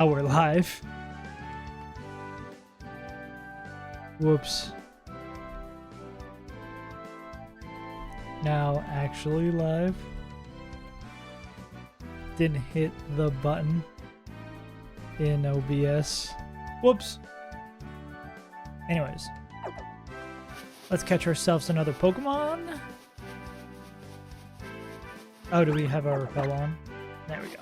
Oh, we're live. Whoops. Now actually live. Didn't hit the button in OBS. Whoops. Anyways. Let's catch ourselves another Pokemon. Oh, do we have our repel on? There we go.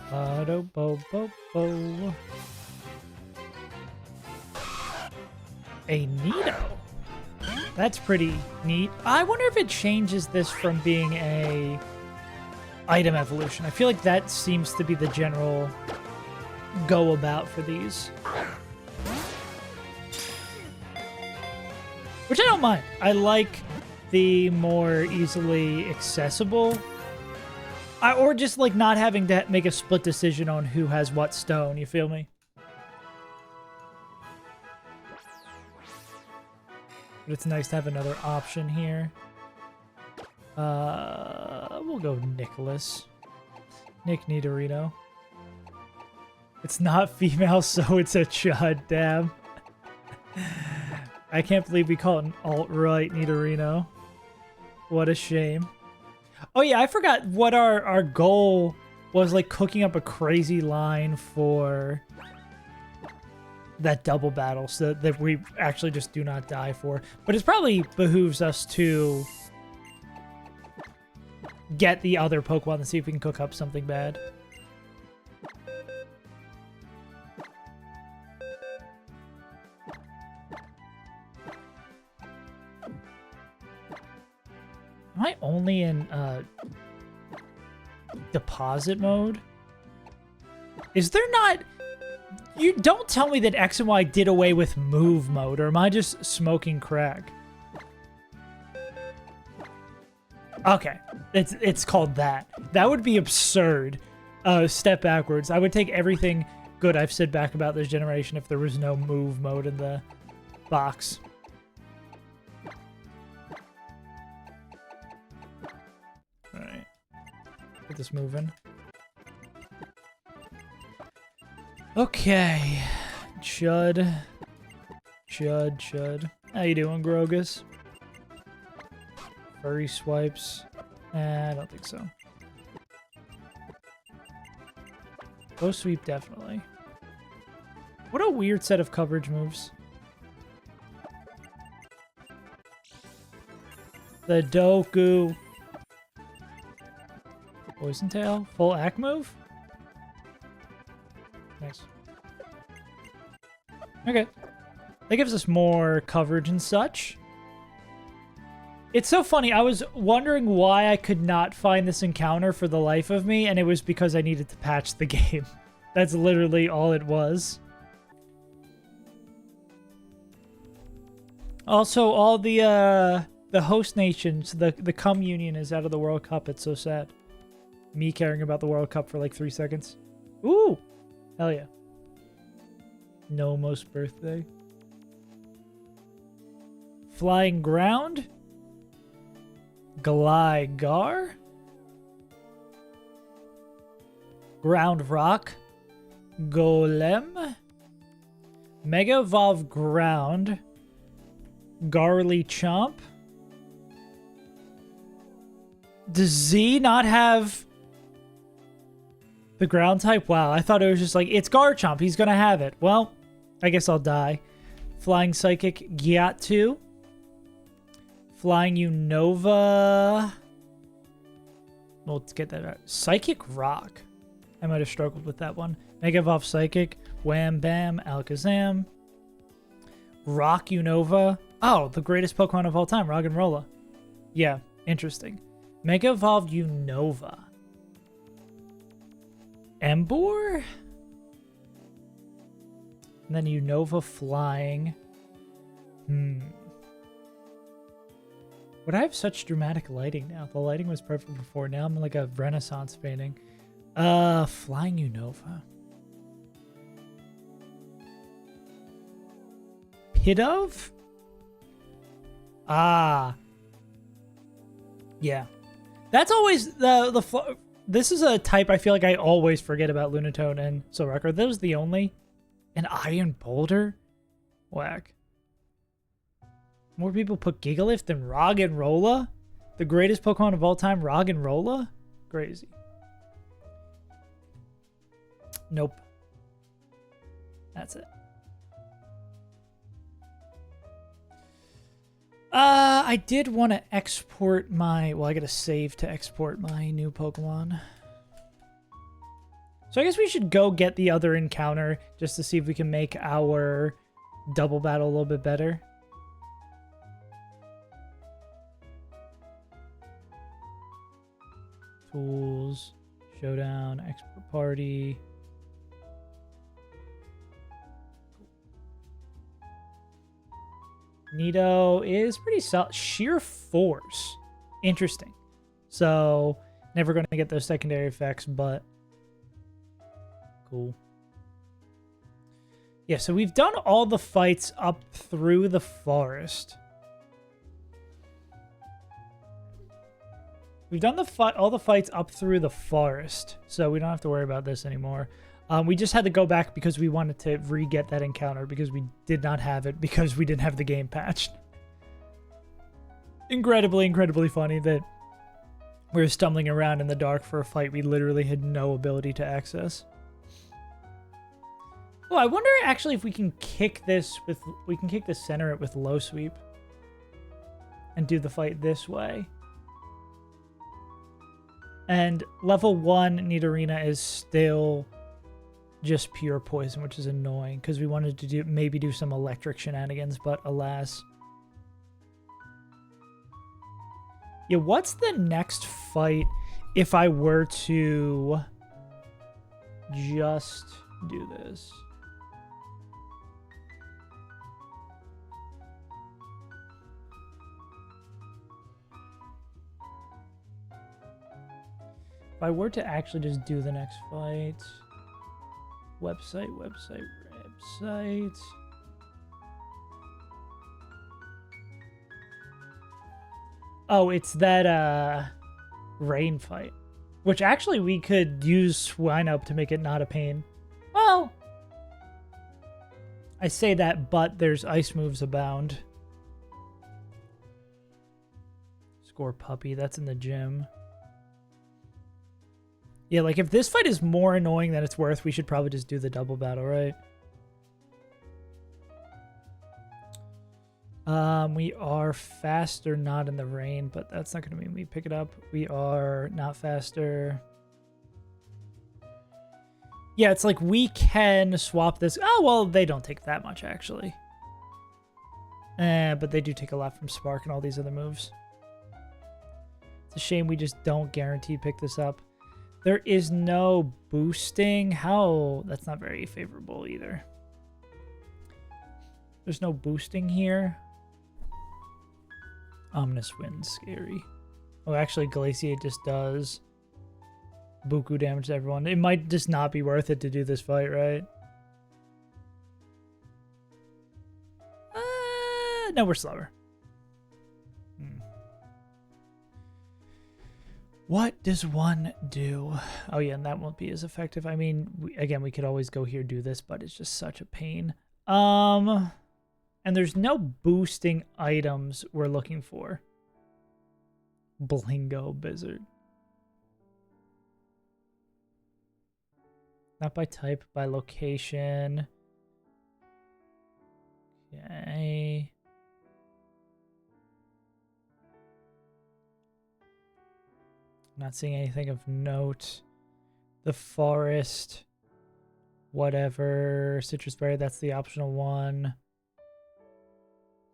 Bo-bo-bo-bo. A Nido. That's pretty neat. I wonder if it changes this from being a item evolution. I feel like that seems to be the general go about for these. Which I don't mind. I like the more easily accessible. Or just like not having to make a split decision on who has what stone, you feel me? But it's nice to have another option here. We'll go Nicholas. Nick Nidorino. It's not female, so it's a chud, damn. I can't believe we call it an alt-right Nidorino. What a shame. Oh yeah, I forgot what our goal was, like cooking up a crazy line for that double battle so that we actually just do not die for. But it probably behooves us to get the other Pokemon and see if we can cook up something bad. Am I only in deposit mode? Is there not... You don't tell me that X and Y did away with move mode, or am I just smoking crack? Okay, it's called that. That would be absurd. Step backwards. I would take everything good I've said back about this generation if there was no move mode in the box. Alright. Get this moving. Okay. Chud. How you doing, Grogus? Furry swipes. I don't think so. Bow sweep, definitely. What a weird set of coverage moves. The Doku. Poison Tail. Full act move? Nice. Okay. That gives us more coverage and such. It's so funny. I was wondering why I could not find this encounter for the life of me, and it was because I needed to patch the game. That's literally all it was. Also, all the host nations, the cum union is out of the World Cup. It's so sad. Me caring about the World Cup for like 3 seconds. Ooh! Hell yeah. Nomo's birthday. Flying Ground. Gligar. Ground Rock. Golem. Mega Evolve Ground. Garly Chomp. Does Z not have the ground type? Wow, I thought it was just like, it's Garchomp, he's gonna have it. Well, I guess I'll die. Flying Psychic Gyatu. Flying Unova. Well, let's get that out. Psychic Rock. I might have struggled with that one. Mega Evolve Psychic. Wham Bam Alakazam. Rock Unova. Oh, the greatest Pokemon of all time, Roggenrola. Yeah, interesting. Mega Evolved Unova. Emboar? And then Unova Flying. Would I have such dramatic lighting now? The lighting was perfect before. Now I'm like a Renaissance painting. Flying Unova. Pidove? Ah. Yeah. That's always This is a type I feel like I always forget about Lunatone and Solrock. Are those the only? An Iron Boulder? Whack. More people put Gigalith than Roggenrola? The greatest Pokemon of all time, Roggenrola? Crazy. Nope. That's it. I did want to export my... Well, I gotta save to export my new Pokemon. So I guess we should go get the other encounter just to see if we can make our double battle a little bit better. Tools, Showdown, Export Party. Nido is pretty solid. Sheer Force. Interesting. So, never going to get those secondary effects, but cool. Yeah, so we've done all the fights up through the forest. We've done all the fights up through the forest, so we don't have to worry about this anymore. We just had to go back because we wanted to re-get that encounter because we did not have it because we didn't have the game patched. Incredibly funny that we were stumbling around in the dark for a fight we literally had no ability to access. Oh, I wonder actually if we can kick this with... We can kick the center it with low sweep. And do the fight this way. And level 1 Nidorina is still just pure poison, which is annoying because we wanted to maybe do some electric shenanigans, but alas. Yeah, what's the next fight if I were to just do this? If I were to actually just do the next fight... Website. Oh, it's that, rain fight. Which actually we could use Swinub to make it not a pain. Well, I say that, but there's ice moves abound. Score Puppy, that's in the gym. Yeah, like, if this fight is more annoying than it's worth, we should probably just do the double battle, right? We are faster, not in the rain, but that's not going to mean we pick it up. We are not faster. Yeah, it's like we can swap this. Oh, well, they don't take that much, actually. But they do take a lot from Spark and all these other moves. It's a shame we just don't guarantee pick this up. There is no boosting. How? That's not very favorable either. There's no boosting here. Ominous Wind, scary. Oh, actually, Glaciate just does buku damage to everyone. It might just not be worth it to do this fight, right? No, we're slower. What does one do? Oh yeah, and that won't be as effective. I mean, again, we could always go here do this, but it's just such a pain. And there's no boosting items we're looking for. Blingo Blizzard. Not by type, by location. Okay. Not seeing anything of note. The forest. Whatever. Citrus berry, that's the optional one.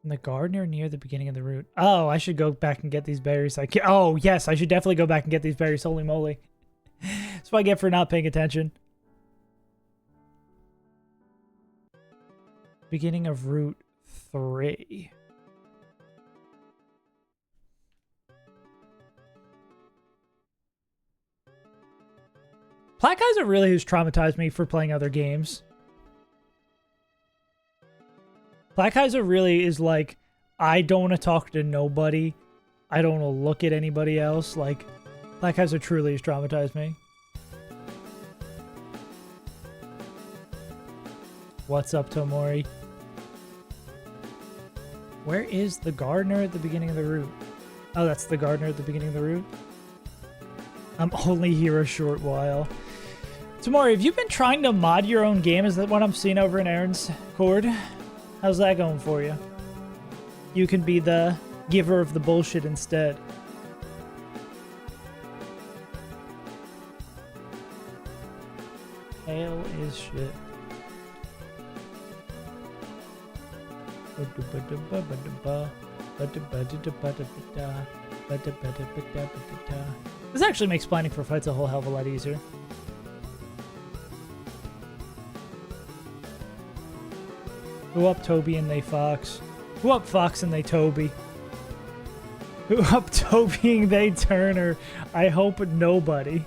And the garden or near the beginning of the route. Oh, I should go back and get these berries. Oh, yes, I should definitely go back and get these berries. Holy moly. That's what I get for not paying attention. Beginning of Route 3. Plackeyser really has traumatized me for playing other games. Plackeyser really is like, I don't want to talk to nobody. I don't want to look at anybody else. Like, Black Eyes are truly traumatized me. What's up, Tomori? Where is the gardener at the beginning of the route? Oh, that's the gardener at the beginning of the route? I'm only here a short while. Tomori, have you been trying to mod your own game? Is that what I'm seeing over in Aaron's Cord? How's that going for you? You can be the giver of the bullshit instead. Hell is shit. This actually makes planning for fights a whole hell of a lot easier. Who up Toby and they Fox? Who up Fox and they Toby? Who up Toby and they Turner? I hope nobody.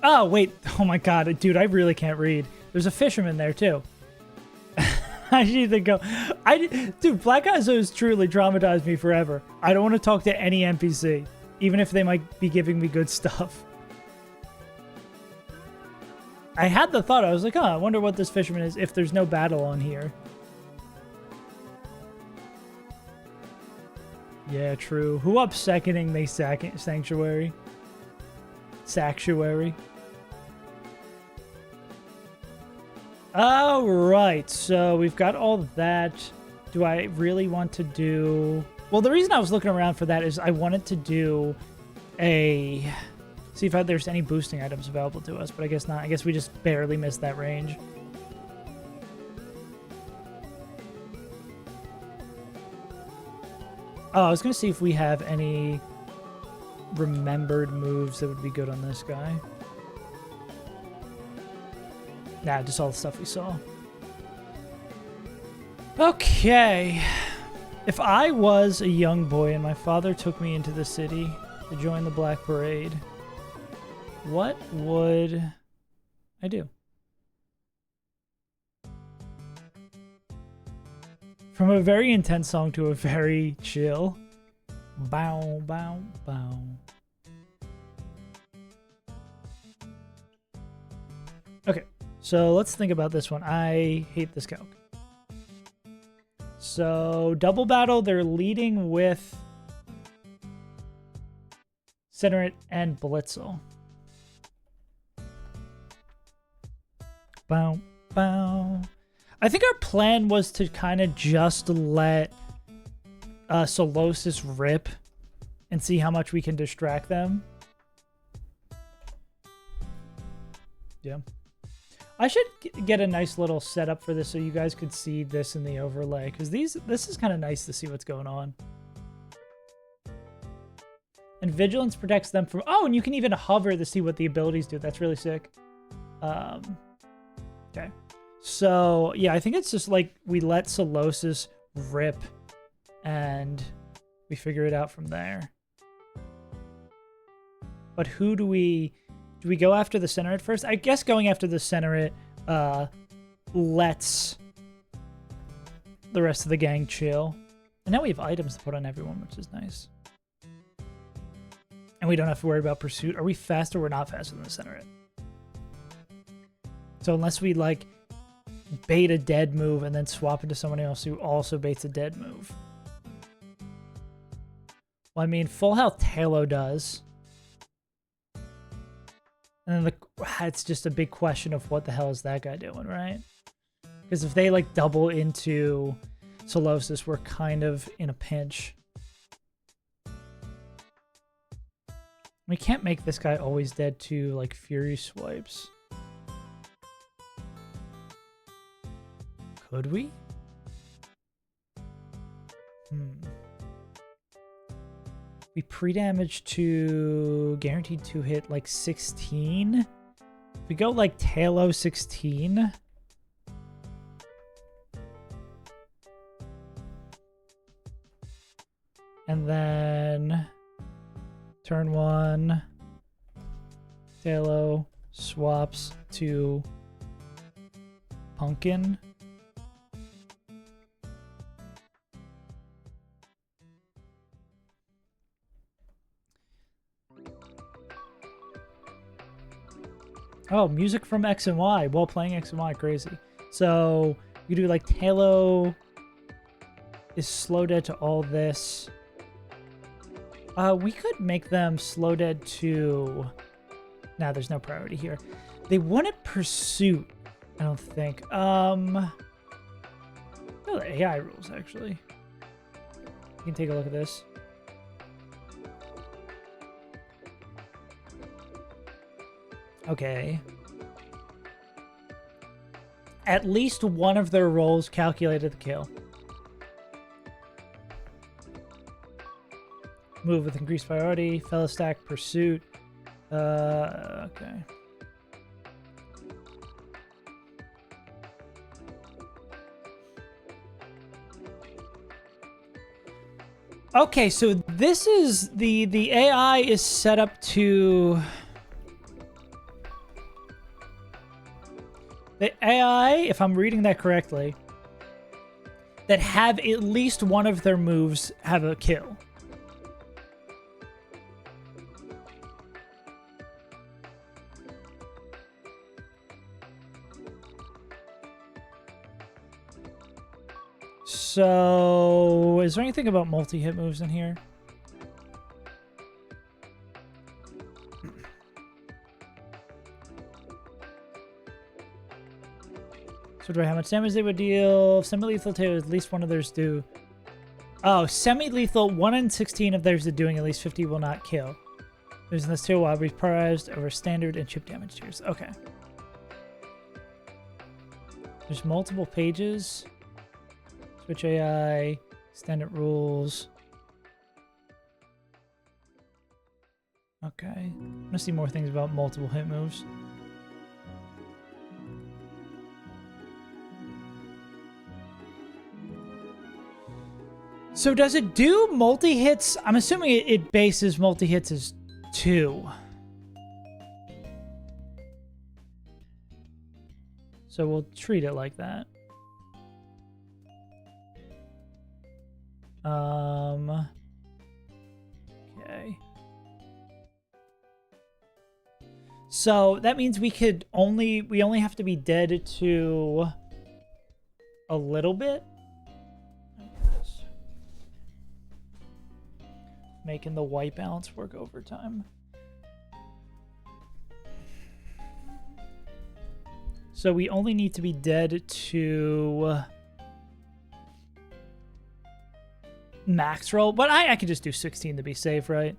Oh, wait. Oh my god. Dude, I really can't read. There's a fisherman there, too. I need to go. Dude, Black Eyes has truly traumatized me forever. I don't want to talk to any NPC, even if they might be giving me good stuff. I had the thought. I was like, oh, I wonder what this fisherman is if there's no battle on here. Yeah, true. Who up seconding the sanctuary? Sanctuary. All right, so we've got all that. Do I really want to do... Well, the reason I was looking around for that is I wanted to do a... See if there's any boosting items available to us, but I guess not. I guess we just barely missed that range. Oh, I was going to see if we have any remembered moves that would be good on this guy. Nah, just all the stuff we saw. Okay. If I was a young boy and my father took me into the city to join the Black Parade, what would I do? From a very intense song to a very chill. Bow, bow, bow. Okay, so let's think about this one. I hate this calc. So, double battle, they're leading with Centeret and Blitzel. Bow, bow. I think our plan was to kind of just let Solosis rip and see how much we can distract them. Yeah. I should get a nice little setup for this so you guys could see this in the overlay, because this is kind of nice to see what's going on. And Vigilance protects them from... Oh, and you can even hover to see what the abilities do. That's really sick. Okay. So, yeah, I think it's just like we let Solosis rip and we figure it out from there. But who do we... Do we go after the Centeret first? I guess going after the Centeret lets the rest of the gang chill. And now we have items to put on everyone, which is nice. And we don't have to worry about pursuit. Are we faster? We're not faster than the Centeret. So unless we, like, bait a dead move and then swap into someone else who also baits a dead move. Well, I mean, full health Talo does. And then it's just a big question of what the hell is that guy doing, right? Because if they, like, double into Solosis, we're kind of in a pinch. We can't make this guy always dead to, like, Fury swipes. Could we? We pre-damage to guaranteed to hit like 16. If we go like Talo 16. And then turn 1. Talo swaps to Pumpkin. Oh, music from X and Y while playing X and Y. Crazy. So we do like Halo is slow dead to all this. We could make them slow dead to... Nah, there's no priority here. They wouldn't pursuit, I don't think. No, the AI rules, actually. You can take a look at this. Okay. At least one of their rolls calculated the kill. Move with increased priority. Fellow stack pursuit. Okay. Okay, so this is the AI is set up to... The AI, if I'm reading that correctly, that have at least one of their moves have a kill. So, is there anything about multi-hit moves in here? So do I how much damage they would deal? Semi-lethal to at least one of theirs do. Oh, semi-lethal, 1 in 16 of theirs are doing at least 50 will not kill. There's this tier will be prioritized over standard and chip damage tiers. Okay. There's multiple pages. Switch AI, standard rules. Okay. I'm gonna see more things about multiple hit moves. So does it do multi-hits? I'm assuming it bases multi-hits as 2. So we'll treat it like that. Okay. So that means we only have to be dead to a little bit. Making the white balance work overtime. So we only need to be dead to max roll, but I could just do 16 to be safe, right?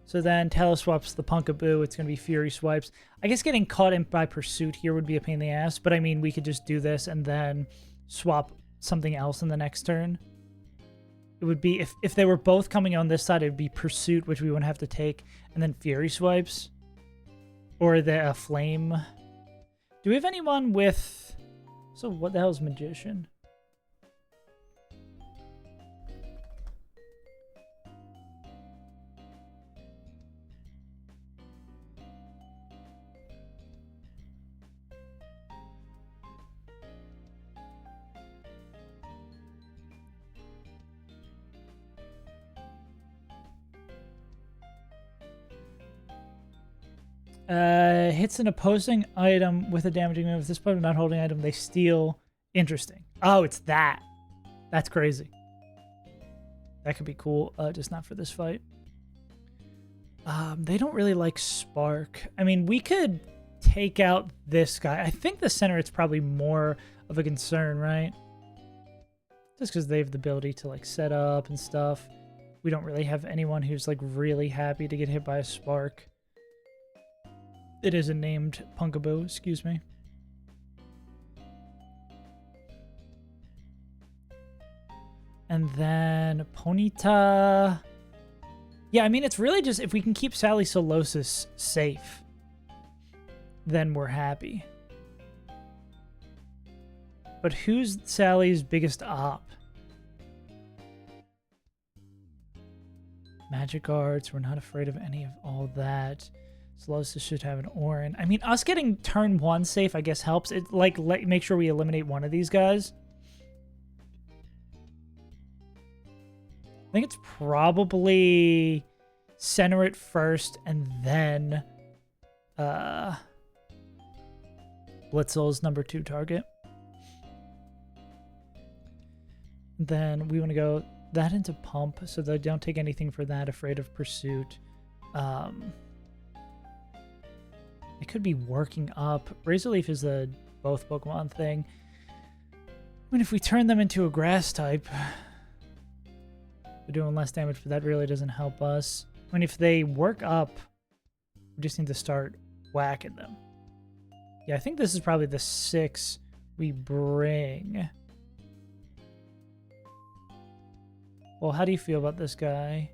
So then Talos swaps the Punkaboo. It's going to be Fury swipes. I guess getting caught in by Pursuit here would be a pain in the ass, but I mean, we could just do this and then swap something else in the next turn. It would be, if they were both coming on this side, it would be Pursuit, which we wouldn't have to take, and then Fury swipes. Or the Flame. Do we have anyone with... So what the hell is Magician? Hits an opposing item with a damaging move. If this opponent not holding item, they steal. Interesting. Oh, it's that. That's crazy. That could be cool. Just not for this fight. They don't really like Spark. I mean, we could take out this guy. I think the center it's probably more of a concern, right? Just because they have the ability to like set up and stuff. We don't really have anyone who's like really happy to get hit by a Spark. It isn't named Punkaboo, excuse me. And then Ponyta. Yeah, I mean, it's really just if we can keep Sally Solosis safe, then we're happy. But who's Sally's biggest op? Magic arts, we're not afraid of any of all that. Solosis should have an Orin. I mean, us getting turn 1 safe, I guess, helps. It like make sure we eliminate one of these guys. I think it's probably center it first and then Blitzel's number 2 target. Then we want to go that into pump, so they don't take anything for that. Afraid of pursuit. It could be working up. Razor Leaf is the both Pokemon thing. I mean, if we turn them into a grass type, they're doing less damage, but that really doesn't help us. I mean, if they work up, we just need to start whacking them. Yeah, I think this is probably the 6 we bring. Well, how do you feel about this guy?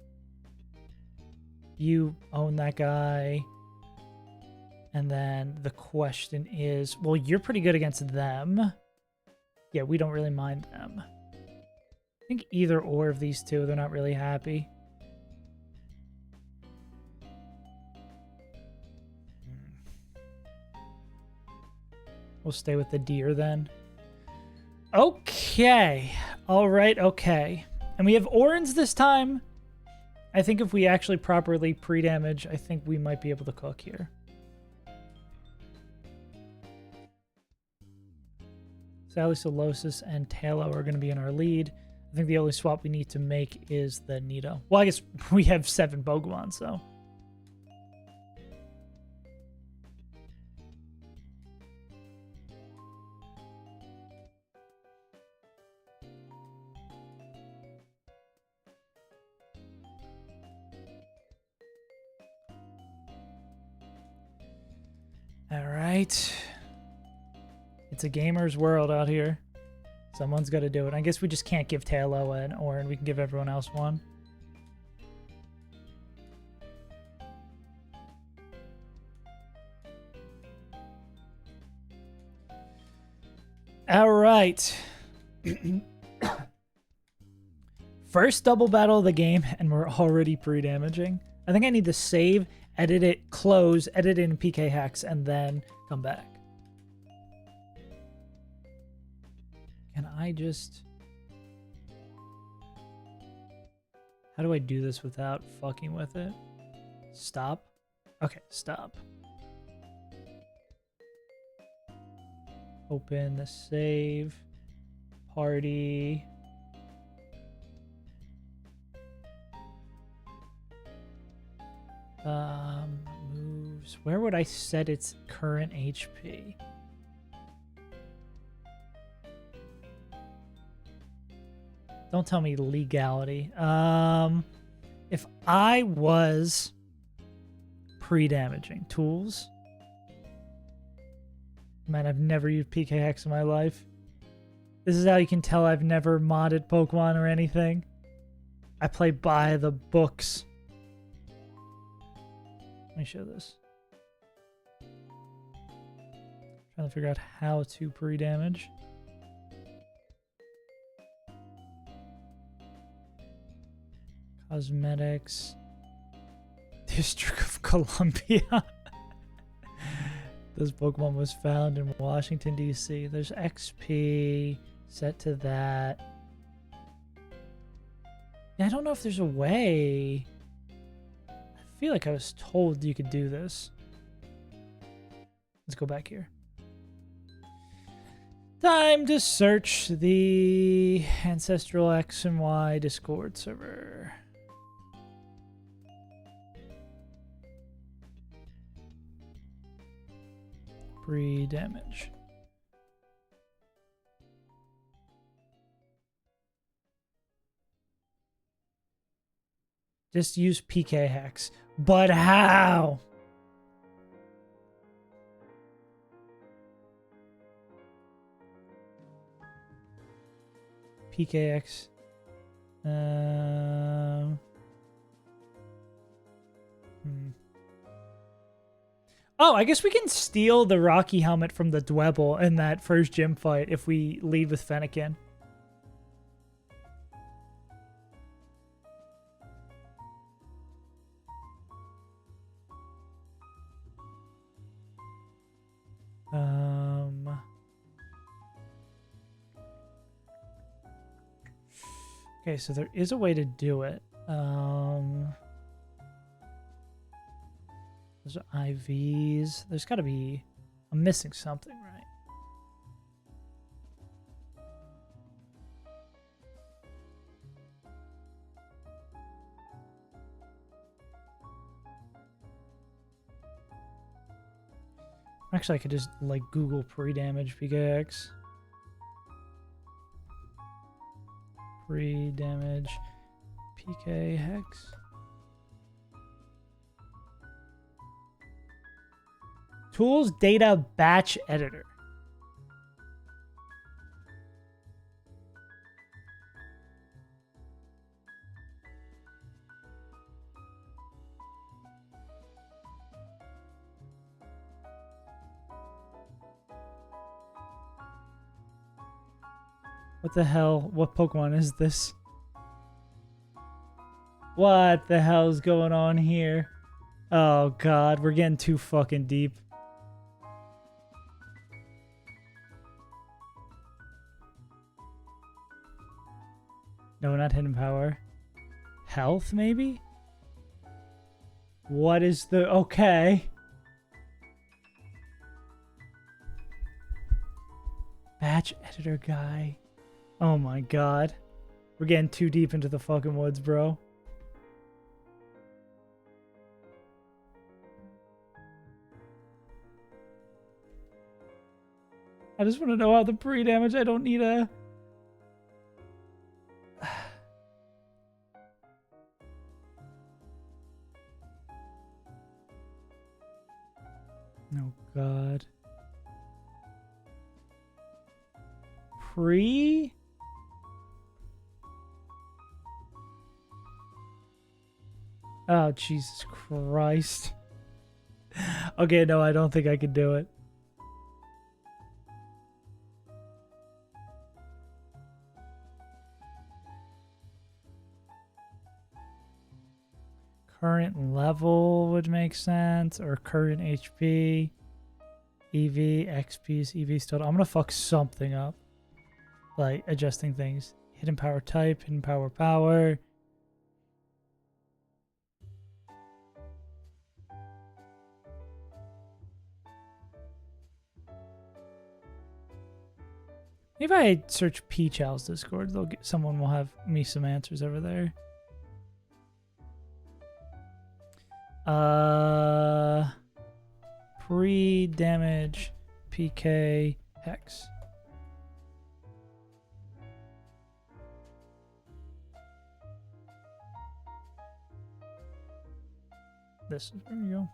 You own that guy. And then the question is, well, you're pretty good against them. Yeah, we don't really mind them. I think either or of these two, they're not really happy. We'll stay with the deer then. Okay. All right, okay. And we have Orans this time. I think if we actually properly pre-damage, I think we might be able to cook here. Salicyllosis and Talo are going to be in our lead. I think the only swap we need to make is the Nido. Well, I guess we have 7 Pokemon, so. All right. It's a gamer's world out here. Someone's got to do it. I guess we just can't give Talo an Oran. We can give everyone else one. All right. First double battle of the game, and we're already pre-damaging. I think I need to save, edit it, close, edit in PK Hex, and then come back. Can I just... How do I do this without fucking with it? Stop? Okay, stop. Open the save. Party. Moves. Where would I set its current HP? Don't tell me legality. If I was pre-damaging tools, man, I've never used PK Hex in my life. This is how you can tell I've never modded Pokemon or anything. I play by the books. Let me show this. Trying to figure out how to pre-damage. Cosmetics. District of Columbia. This Pokemon was found in Washington, D.C. There's XP set to that. Yeah, I don't know if there's a way. I feel like I was told you could do this. Let's go back here. Time to search the Ancestral X and Y Discord server. Pre-damage. Just use PK Hex. But how? PKX. Oh, I guess we can steal the Rocky helmet from the Dwebble in that first gym fight if we lead with Fennekin. Okay, so there is a way to do it. Those are IVs. There's got to be... I'm missing something, right? Actually, I could just, like, Google pre-damage PKX. Pre-damage PK Hex. Tools Data Batch Editor. What the hell? What Pokemon is this? What the hell is going on here? Oh god, we're getting too fucking deep. No, not hidden power. Health, maybe? What is the... Okay. Batch editor guy. Oh my god. We're getting too deep into the fucking woods, bro. I just want to know how the pre-damage. I don't need a... Oh god. Pre? Oh, Jesus Christ. Okay, no, I don't think I can do it. Current level would make sense, or current HP, EV, XP's EV still. I'm gonna fuck something up, like adjusting things. Hidden power type, hidden power power. Maybe if I search Peach Owl's Discord, they'll get, someone will have me some answers over there. Pre-damage PK Hex. This is where we go.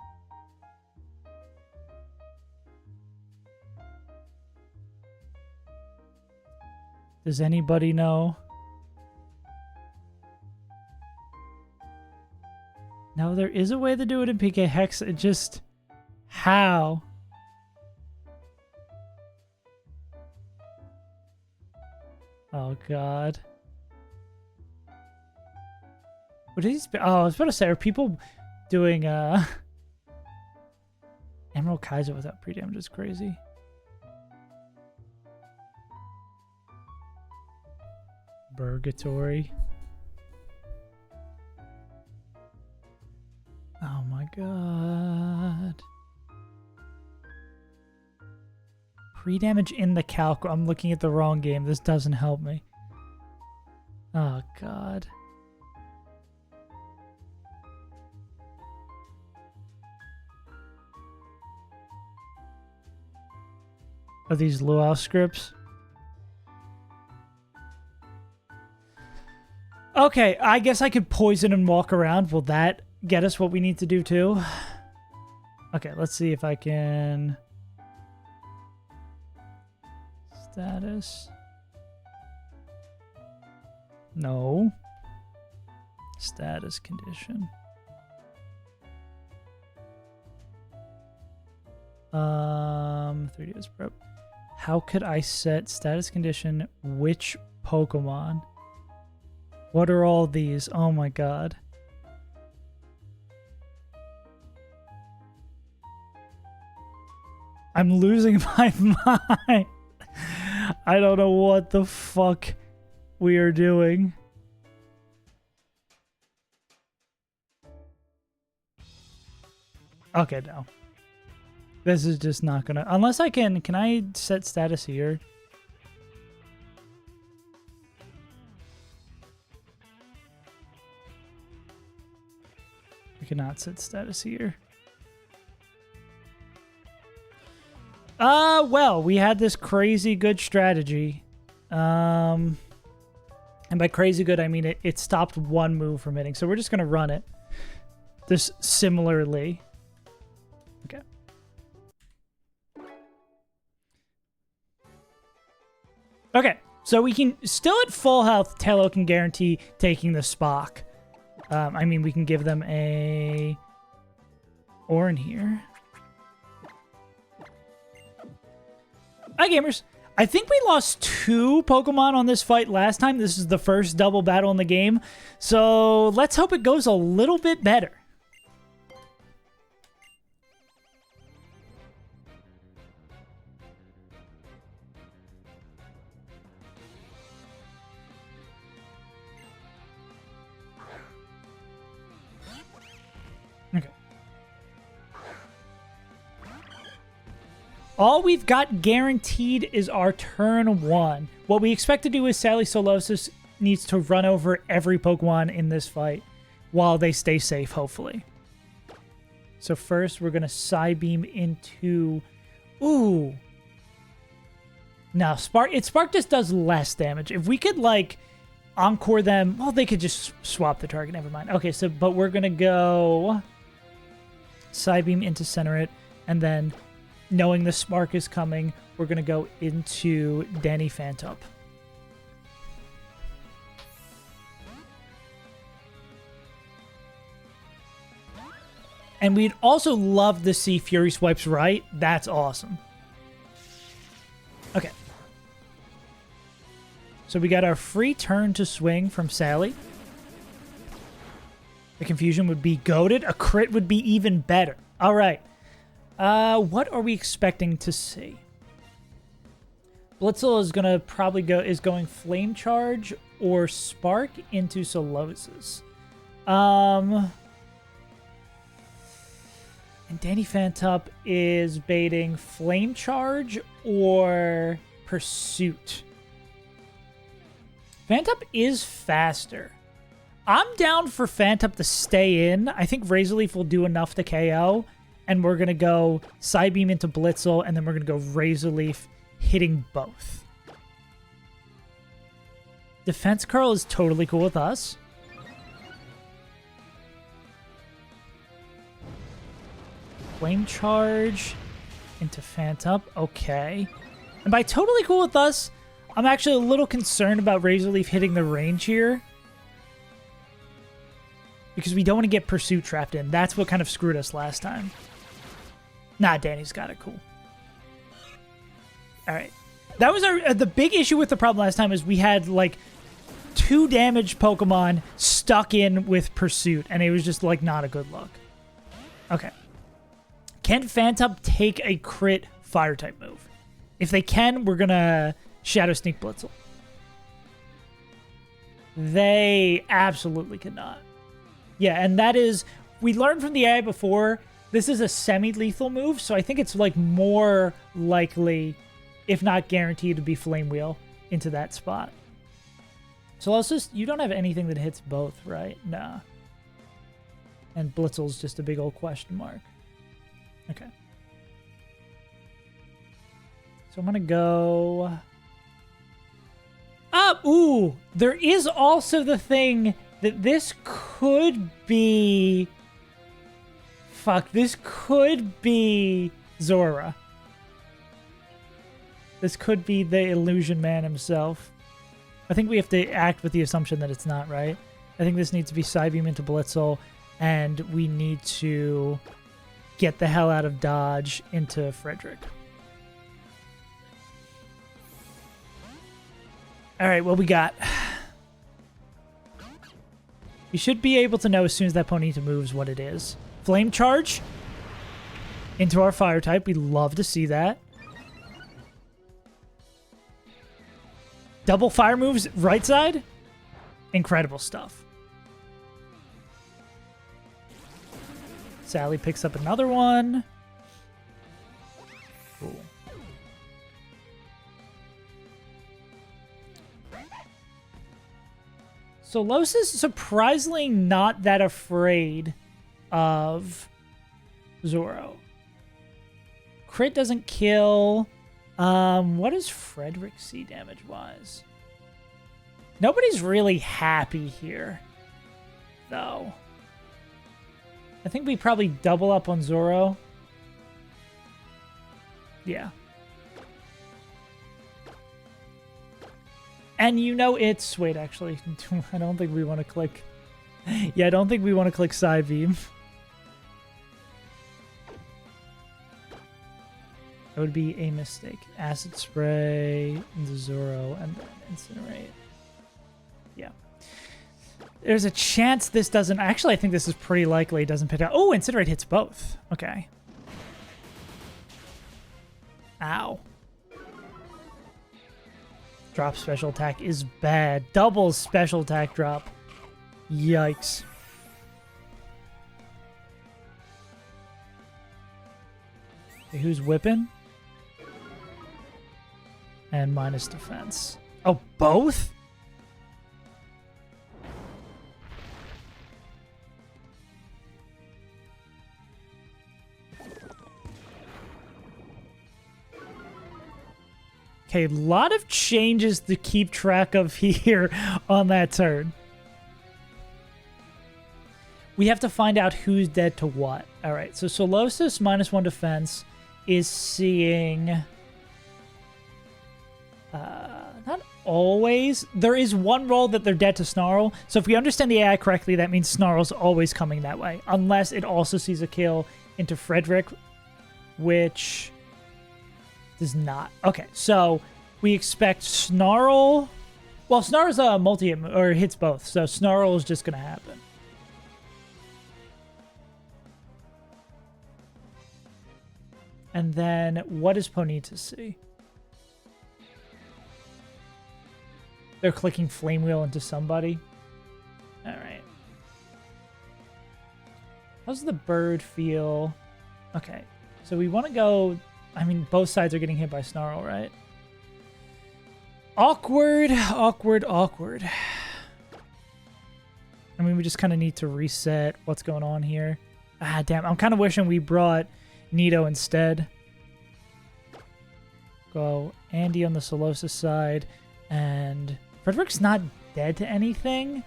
Does anybody know? No, there is a way to do it in PK Hex. It just... How? Oh, God. What is... Oh, I was about to say, are people doing, Emerald Kaiser without pre-damage is crazy. Purgatory. Oh my god. Pre-damage in the calc. I'm looking at the wrong game. This doesn't help me. Oh god. Are these luau scripts? Okay, I guess I could poison and walk around. Will that get us what we need to do too? Okay, let's see if I can... Status. No. Status condition. 3 days prep. How could I set status condition which Pokemon? What are all these? Oh my god. I'm losing my mind. I don't know what the fuck we are doing. Okay, no. This is just not gonna... Unless I can... Can I set status here? I cannot set status here. Well, we had this crazy good strategy. And by crazy good, I mean it stopped one move from hitting. So we're just going to run it. This similarly. Okay. Okay. So we can, still at full health, Tello can guarantee taking the Spock. I mean, we can give them a Orin here. Hi, gamers. I think we lost 2 Pokemon on this fight last time. This is the first double battle in the game. So let's hope it goes a little bit better. Okay. All we've got guaranteed is our turn 1. What we expect to do is Sally Solosis needs to run over every Pokemon in this fight while they stay safe, hopefully. So first, we're going to Psybeam into... Ooh. Now, Spark just does less damage. If we could, like, Encore them... Well, they could just swap the target. Never mind. Okay, so, but we're going to go... Psybeam into Center It, and then... Knowing the Spark is coming, we're going to go into Danny Phantom. And we'd also love to see Fury Swipes right. That's awesome. Okay. So we got our free turn to swing from Sally. The Confusion would be goated. A crit would be even better. All right. What are we expecting to see? Blitzel is gonna probably going Flame Charge or Spark into Solosis. And Danny Phantom is baiting Flame Charge or Pursuit. Phantom is faster. I'm down for Phantom to stay in. I think Razor Leaf will do enough to KO. And we're going to go Psybeam into Blitzel, and then we're going to go Razor Leaf, hitting both. Defense Curl is totally cool with us. Flame Charge into Phantom. Okay. And by totally cool with us, I'm actually a little concerned about Razor Leaf hitting the range here. Because we don't want to get Pursuit trapped in. That's what kind of screwed us last time. Nah, Danny's got it. Cool. All right. That was the big issue with the problem last time is we had, like, 2 damaged Pokemon stuck in with Pursuit, and it was just, like, not a good look. Okay. Can Phantom take a crit Fire-type move? If they can, we're going to Shadow Sneak Blitzel. They absolutely cannot. Yeah, and that is... We learned from the AI before... This is a semi-lethal move, so I think it's like more likely, if not guaranteed, to be Flame Wheel into that spot. So you don't have anything that hits both, right? Nah. And Blitzel's just a big old question mark. Okay. So I'm gonna go up. Ooh, there is also the thing that this could be... Fuck, this could be Zora. This could be the Illusion Man himself. I think we have to act with the assumption that it's not, right? I think this needs to be Psybeam into Blitzel, and we need to get the hell out of Dodge into Frederick. Alright, what we got? You should be able to know as soon as that Ponyta moves what it is. Flame Charge into our Fire type. We'd love to see that. Double fire moves right side. Incredible stuff. Sally picks up another one. Cool. So Los is surprisingly not that afraid of Zoro. Crit doesn't kill. What does Frederick see damage-wise? Nobody's really happy here, though. I think we probably double up on Zoro. Yeah. And you know it's... Wait, actually. I don't think we want to click... Yeah, I don't think we want to click Psybeam. That would be a mistake. Acid Spray, into Zoro, and then Incinerate. Yeah. There's a chance this doesn't... Actually, I think this is pretty likely it doesn't pick up... Oh, Incinerate hits both. Okay. Ow. Drop special attack is bad. Double special attack drop. Yikes. Okay, who's whipping? And minus defense. Oh, both? Okay, a lot of changes to keep track of here on that turn. We have to find out who's dead to what. All right, so Solosis -1 defense is seeing... not always. There is one roll that they're dead to Snarl. So if we understand the AI correctly, that means Snarl's always coming that way. Unless it also sees a kill into Frederick, which does not. Okay, so we expect Snarl... Well, Snarl's a multi-hit, or hits both. So Snarl is just going to happen. And then what does Ponyta see? They're clicking Flame Wheel into somebody. All right. How's the bird feel? Okay. So we want to go... I mean, both sides are getting hit by Snarl, right? Awkward, awkward, awkward. I mean, we just kind of need to reset what's going on here. Ah, damn. I'm kind of wishing we brought Nito instead. Go Andy on the Solosis side. And Frederick's not dead to anything.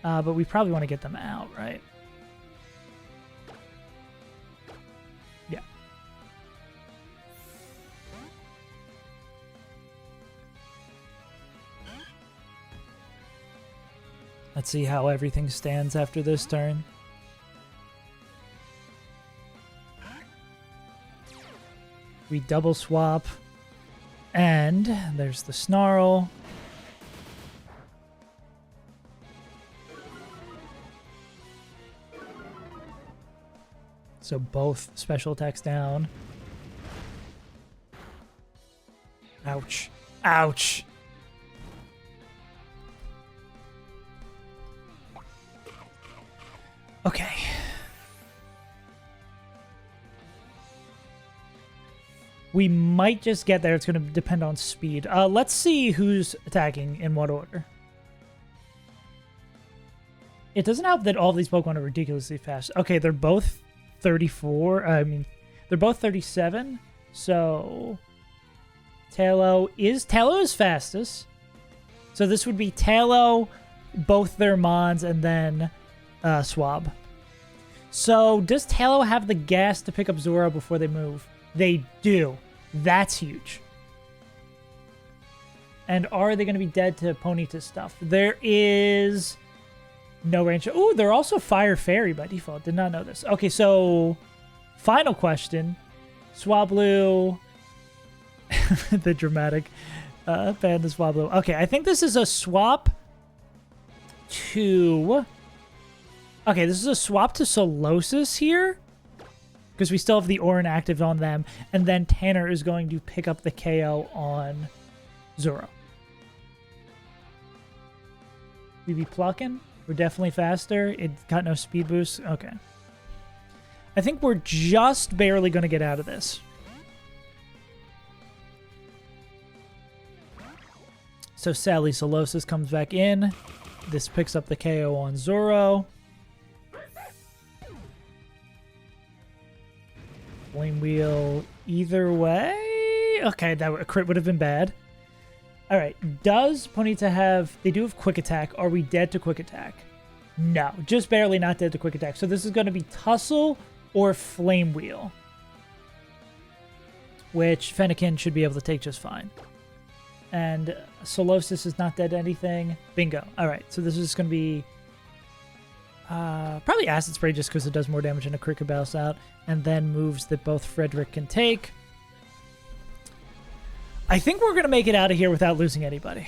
But we probably want to get them out, right? Yeah. Let's see how everything stands after this turn. We double swap. And there's the Snarl. So both special attacks down. Ouch. Ouch. Okay. We might just get there. It's going to depend on speed. Let's see who's attacking in what order. It doesn't help that all of these Pokemon are ridiculously fast. Okay, they're both 34. I mean, they're both 37. So Tailo is fastest. So this would be Tailo, both their Mons, and then Swab. So does Tailo have the gas to pick up Zoro before they move? They do. That's huge. And are they going to be dead to Ponyta stuff? There is no range. Oh, they're also Fire Fairy by default. Did not know this. Okay, so final question. Swablu. The dramatic Panda Swablu. Okay, I think this is a swap to... Okay, this is a swap to Solosis here. Because we still have the Orin active on them. And then Tanner is going to pick up the KO on Zoro. We be plucking. We're definitely faster. It got no speed boost. Okay. I think we're just barely going to get out of this. So Sally Solosis comes back in. This picks up the KO on Zoro. Flame Wheel. either way. Okay, a crit would have been bad. All right, does Ponyta have... They do have quick attack. Are we dead to quick attack? No, just barely not dead to quick attack. So this is going to be Tussle or Flame Wheel, which Fennekin should be able to take just fine. And Solosis is not dead to anything. Bingo. All right, so this is going to be probably Acid Spray just because it does more damage than a Cricket Bounce out, and then moves that both Frederick can take. I think we're going to make it out of here without losing anybody.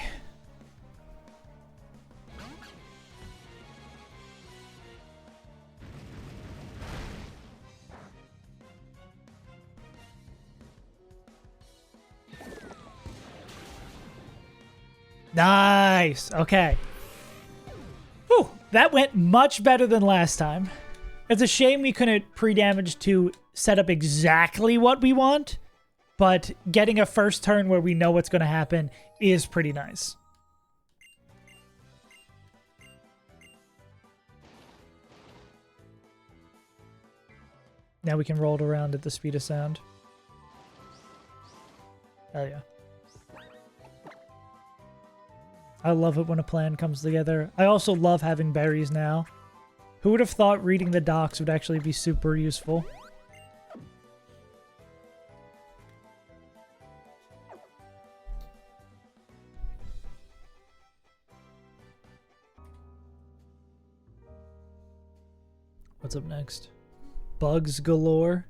Nice. Okay. Whew, that went much better than last time. It's a shame we couldn't pre-damage to set up exactly what we want, but getting a first turn where we know what's going to happen is pretty nice. Now we can roll it around at the speed of sound. Hell yeah. I love it when a plan comes together. I also love having berries now. Who would have thought reading the docs would actually be super useful? What's up next? Bugs galore.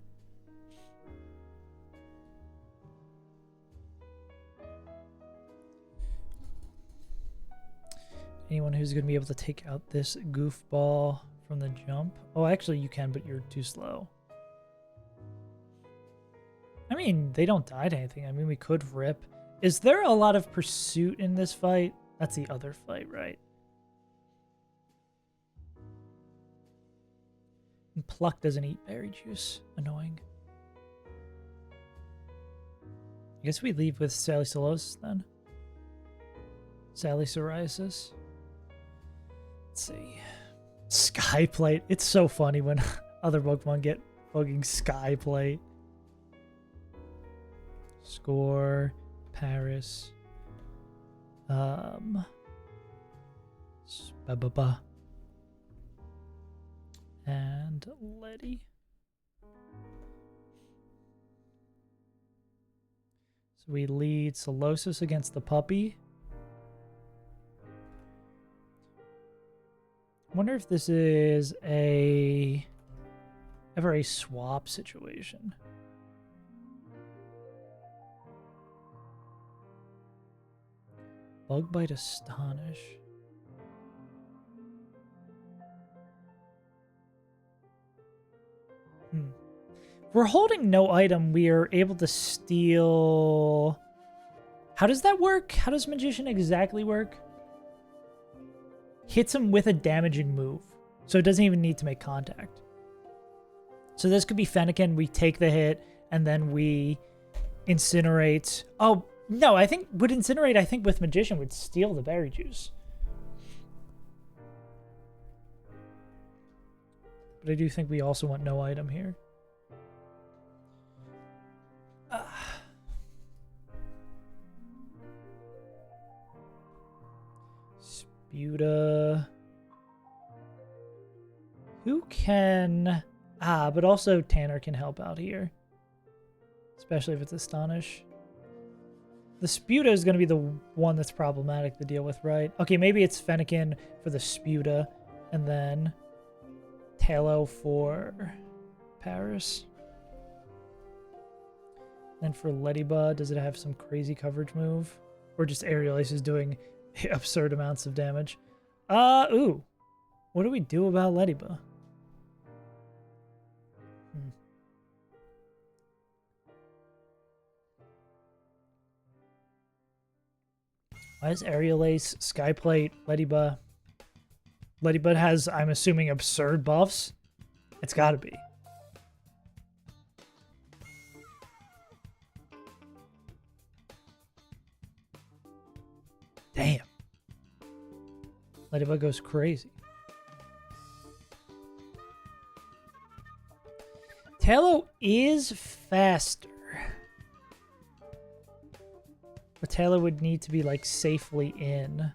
Anyone who's going to be able to take out this goofball from the jump? Oh, actually you can, but you're too slow. I mean, they don't die to anything. I mean, we could rip. Is there a lot of pursuit in this fight? That's the other fight, right? And Pluck doesn't eat berry juice. Annoying. I guess we leave with Sally Solosis then. Sally Psoriasis. Let's see. Skyplate. It's so funny when other Pokemon get fucking Skyplate. Score. Paris. And Letty. So we lead Solosis against the puppy. I wonder if this is ever a swap situation. Bug Bite Astonish. If we're holding no item, we are able to steal... How does that work? How does Magician exactly work? Hits him with a damaging move. So it doesn't even need to make contact. So this could be Fennekin. We take the hit, and then we incinerate. Oh, no, I think would incinerate, I think with Magician would steal the berry juice. But I do think we also want no item here. Sputa. Who can... but also Tanner can help out here. Especially if it's Astonish. The Sputa is going to be the one that's problematic to deal with, right? Okay, maybe it's Fennekin for the Sputa. And then Talo for Paris. Then for Ladybug, does it have some crazy coverage move? Or just Aerial Ace is doing absurd amounts of damage? Ooh. What do we do about Ladybug? Why is Aerial Ace, Skyplate, Ladybug? Ladybug has, I'm assuming, absurd buffs? It's gotta be. Damn. Ladybug goes crazy. Talo is faster. Taylor would need to be like safely in.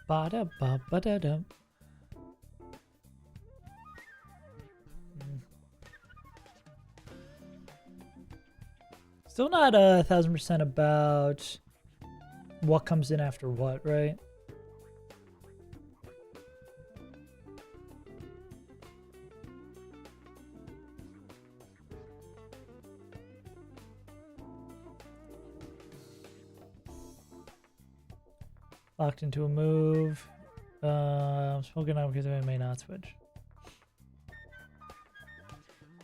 Ba-da-ba-ba-da-dum. Still not 1,000% about what comes in after what, right? Locked into a move. Smoking out because I may not switch.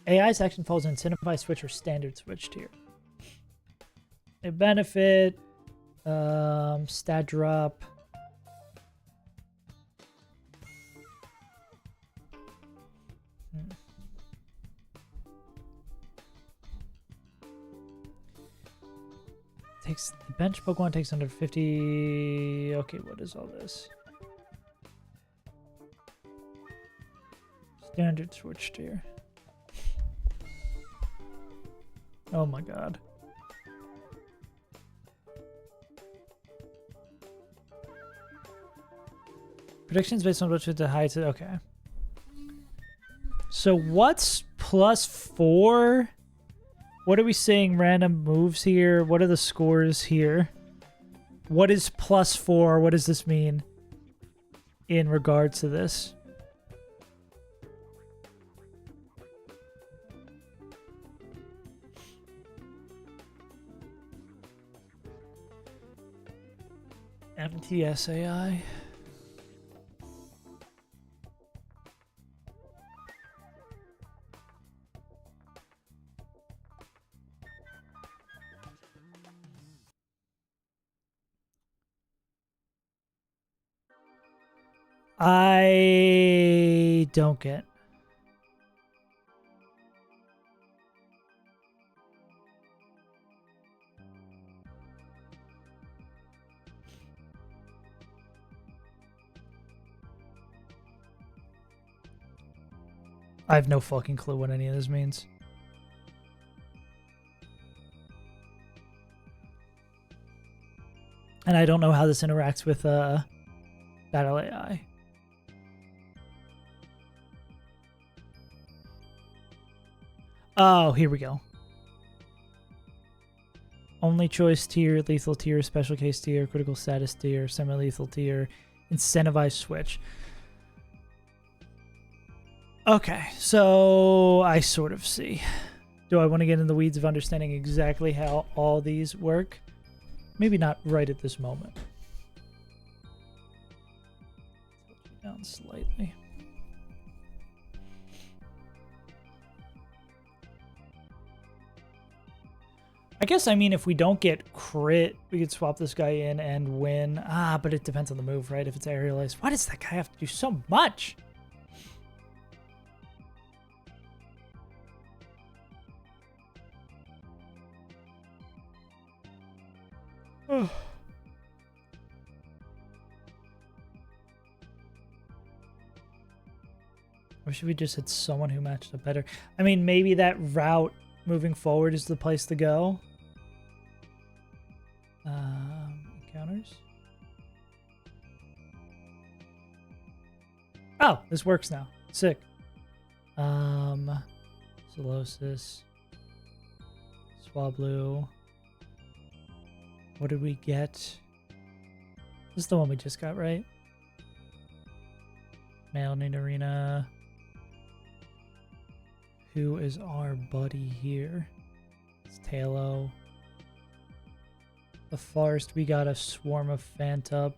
AI's action falls in incentivized switch or standard switch tier. A benefit. Stat drop. Takes the bench Pokemon takes under 50. Okay, what is all this? Standard switch tier. Oh my god. Predictions based on which the height. Okay. So what's +4? What are we seeing? Random moves here. What are the scores here? What is +4? What does this mean in regards to this? MTSAI. I don't get. I have no fucking clue what any of this means. And I don't know how this interacts with Battle AI. Oh, here we go. Only choice tier, lethal tier, special case tier, critical status tier, semi-lethal tier, incentivized switch. Okay, so I sort of see. Do I want to get in the weeds of understanding exactly how all these work? Maybe not right at this moment. Down slightly. I guess, I mean, if we don't get crit, we could swap this guy in and win. Ah, but it depends on the move, right? If it's aerialized. Why does that guy have to do so much? Wish we just had someone who matched up better. I mean, maybe that route moving forward is the place to go. Encounters. Oh, this works now. Sick. Solosis. Swablu. What did we get? This is the one we just got, right? Male Nidorina. Who is our buddy here? It's Talo. The forest, we got a swarm of Phantup.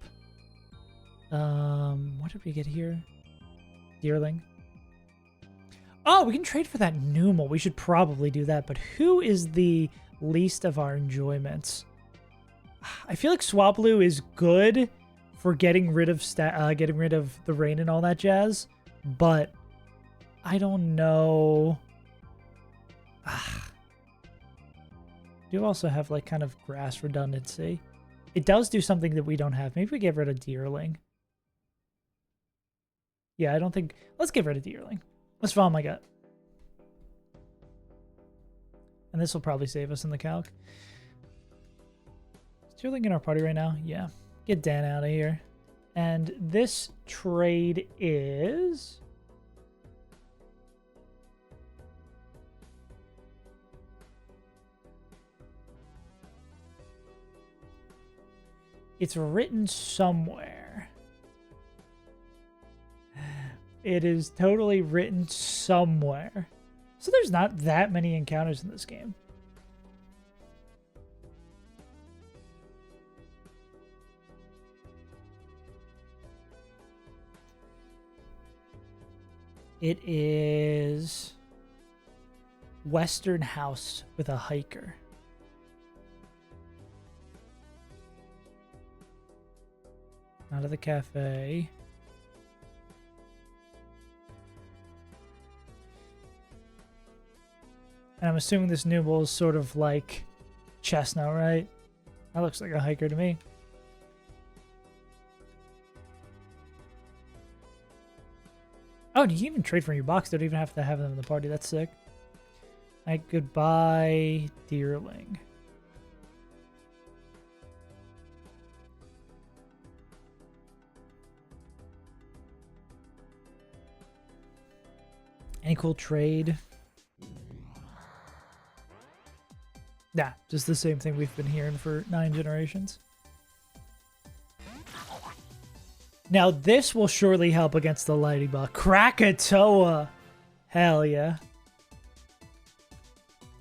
What did we get here? Deerling. Oh, we can trade for that Numel. We should probably do that. But who is the least of our enjoyments? I feel like Swablu is good for getting rid of the rain and all that jazz, but I don't know. Do also have like kind of grass redundancy. It does do something that we don't have. Maybe we get rid of Deerling. Yeah, I don't think... Let's get rid of Deerling. Let's follow my gut. And this will probably save us in the calc. Is Deerling in our party right now? Yeah. Get Dan out of here. And this trade is... It's written somewhere. It is totally written somewhere. So there's not that many encounters in this game. It is Western House with a hiker. Out of the cafe. And I'm assuming this Nouveau is sort of like Chestnut, right? That looks like a hiker to me. Oh, and you can even trade from your box. Don't even have to have them in the party. That's sick. Alright, goodbye, Deerling. Any cool trade? Nah, just the same thing we've been hearing for 9 generations. Now this will surely help against the Ladybug. Krakatoa! Hell yeah.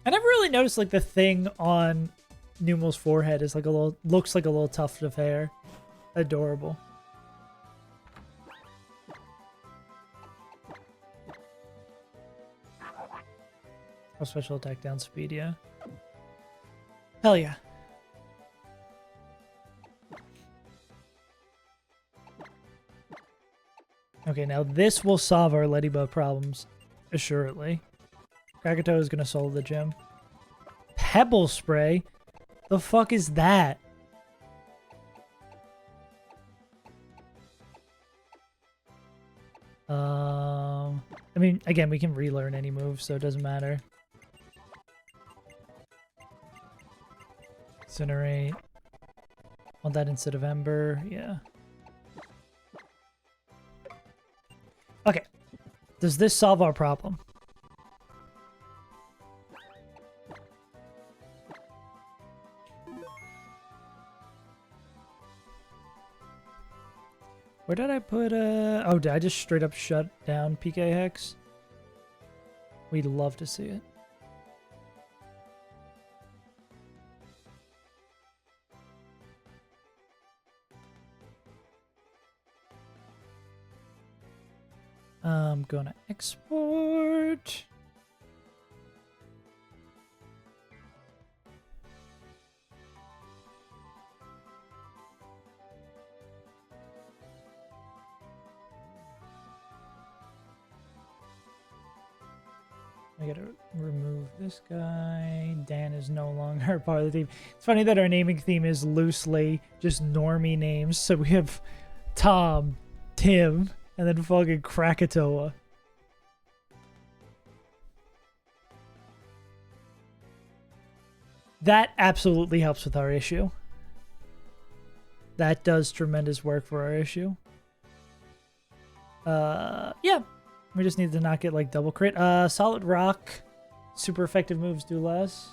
I never really noticed like the thing on Numau's forehead is like a little, looks like a little tuft of hair. Adorable. Oh, special attack down speed, yeah. Hell yeah. Okay, now this will solve our Ladybug problems, assuredly. Krakatoa is gonna solo the gym. Pebble Spray? The fuck is that? I mean, again, we can relearn any move, so it doesn't matter. Incinerate. Want that instead of Ember? Yeah. Okay. Does this solve our problem? Where did I put oh, did I just straight up shut down PK Hex? We'd love to see it. I'm gonna export. I gotta remove this guy. Dan is no longer part of the team. It's funny that our naming theme is loosely just normie names. So we have Tom, Tim, and then fucking Krakatoa. That absolutely helps with our issue. That does tremendous work for our issue. Yeah. We just need to not get like double crit. Solid Rock. Super effective moves do less.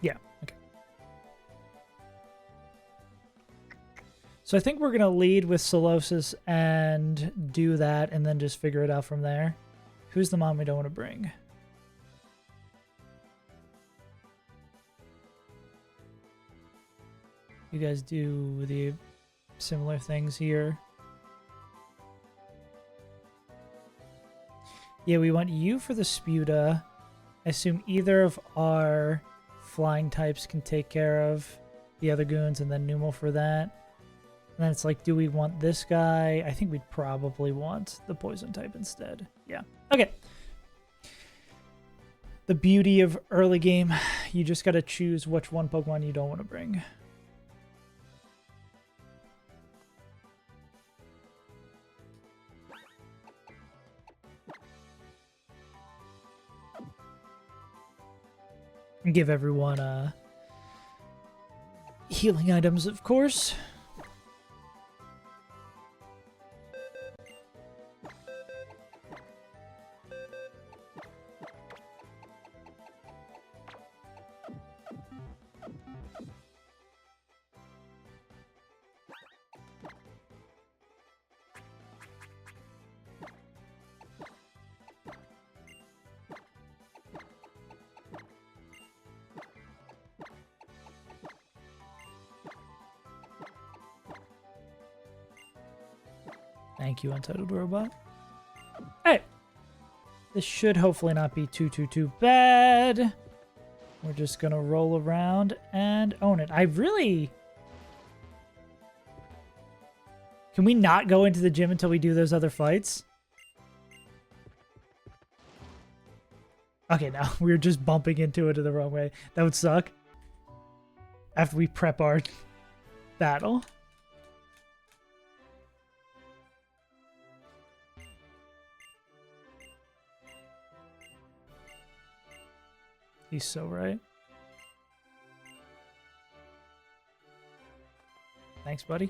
Yeah, okay. So I think we're going to lead with Solosis and do that and then just figure it out from there. Who's the mom we don't want to bring? You guys do the similar things here. Yeah, we want you for the Sputa. I assume either of our flying types can take care of the other goons, and then Nouveau for that. And then it's like, do we want this guy? I think we'd probably want the poison type instead. Yeah. Okay. The beauty of early game, you just gotta choose which one Pokemon you don't want to bring. And give everyone healing items, of course. Thank you, Untitled Robot. Hey! This should hopefully not be too bad. We're just gonna roll around and own it. I really... Can we not go into the gym until we do those other fights? Okay, no. We were just bumping into it in the wrong way. That would suck. After we prep our battle. He's so right. Thanks, buddy.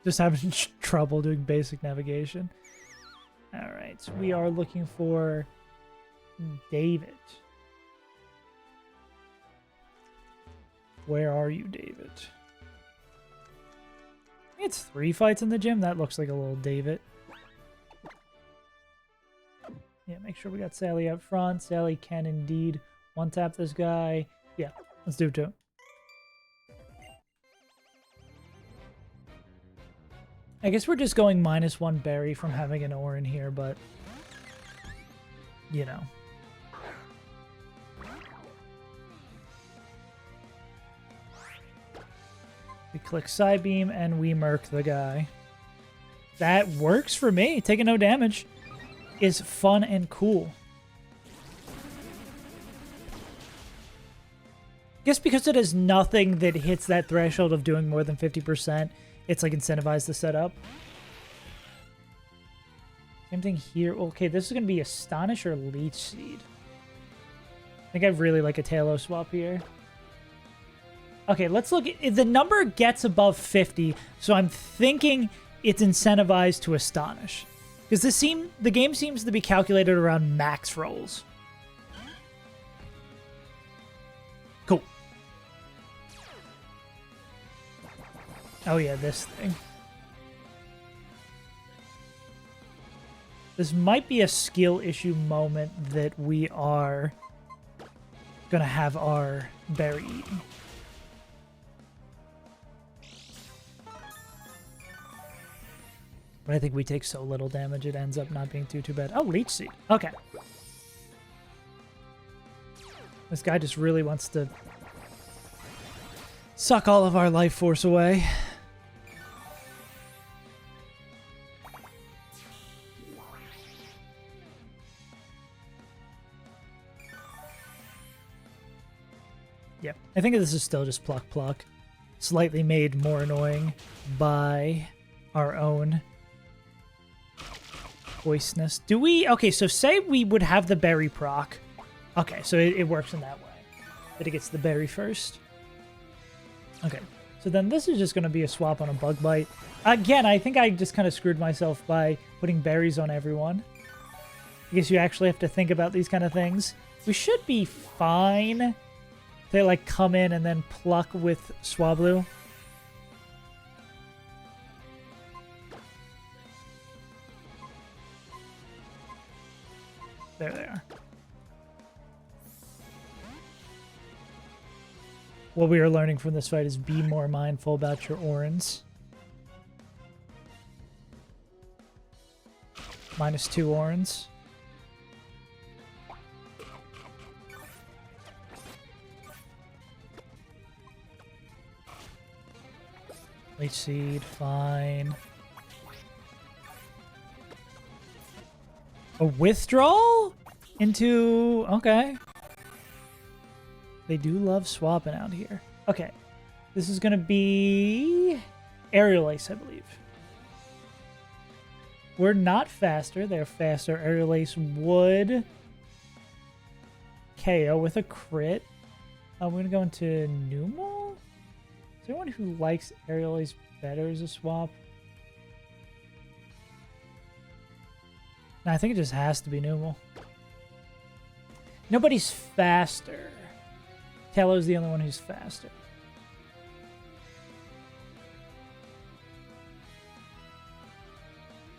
Just having trouble doing basic navigation. Alright, so we are looking for David. Where are you, David? I think it's 3 fights in the gym. That looks like a little David. Yeah, make sure we got Sally up front. Sally can indeed one-tap this guy. Yeah, let's do it to him. I guess we're just going -1 berry from having an ore in here, but... You know. We click Psybeam and we murk the guy. That works for me. Taking no damage is fun and cool. I guess because it has nothing that hits that threshold of doing more than 50%, it's like incentivized to set up. Same thing here. Okay, this is going to be Astonish or Leech Seed. I think I really like a Talos swap here. Okay, let's look. The number gets above 50, so I'm thinking it's incentivized to Astonish. Because the game seems to be calculated around max rolls. Cool. Oh yeah, this thing. This might be a skill issue moment that we are gonna have our berry eaten. But I think we take so little damage, it ends up not being too bad. Oh, Leech Seed. Okay. This guy just really wants to suck all of our life force away. Yep. I think this is still just Pluck Pluck. Slightly made more annoying by our own voiceness. Do we... Okay, so say we would have the berry proc. Okay, so it works in that way. That it gets the berry first. Okay, so then this is just going to be a swap on a Bug Bite. Again, I think I just kind of screwed myself by putting berries on everyone. I guess you actually have to think about these kind of things. We should be fine. They like come in and then pluck with Swablu. There they are. What we are learning from this fight is be more mindful about your Orans. -2 Orans. Leech Seed, fine. A withdrawal into... Okay. They do love swapping out here. Okay. This is going to be Aerial Ace, I believe. We're not faster. They're faster. Aerial Ace would KO with a crit. We're going to go into Nouveau. Is there anyone who likes Aerial Ace better as a swap? No, I think it just has to be Nouveau. Nobody's faster. Tello's the only one who's faster.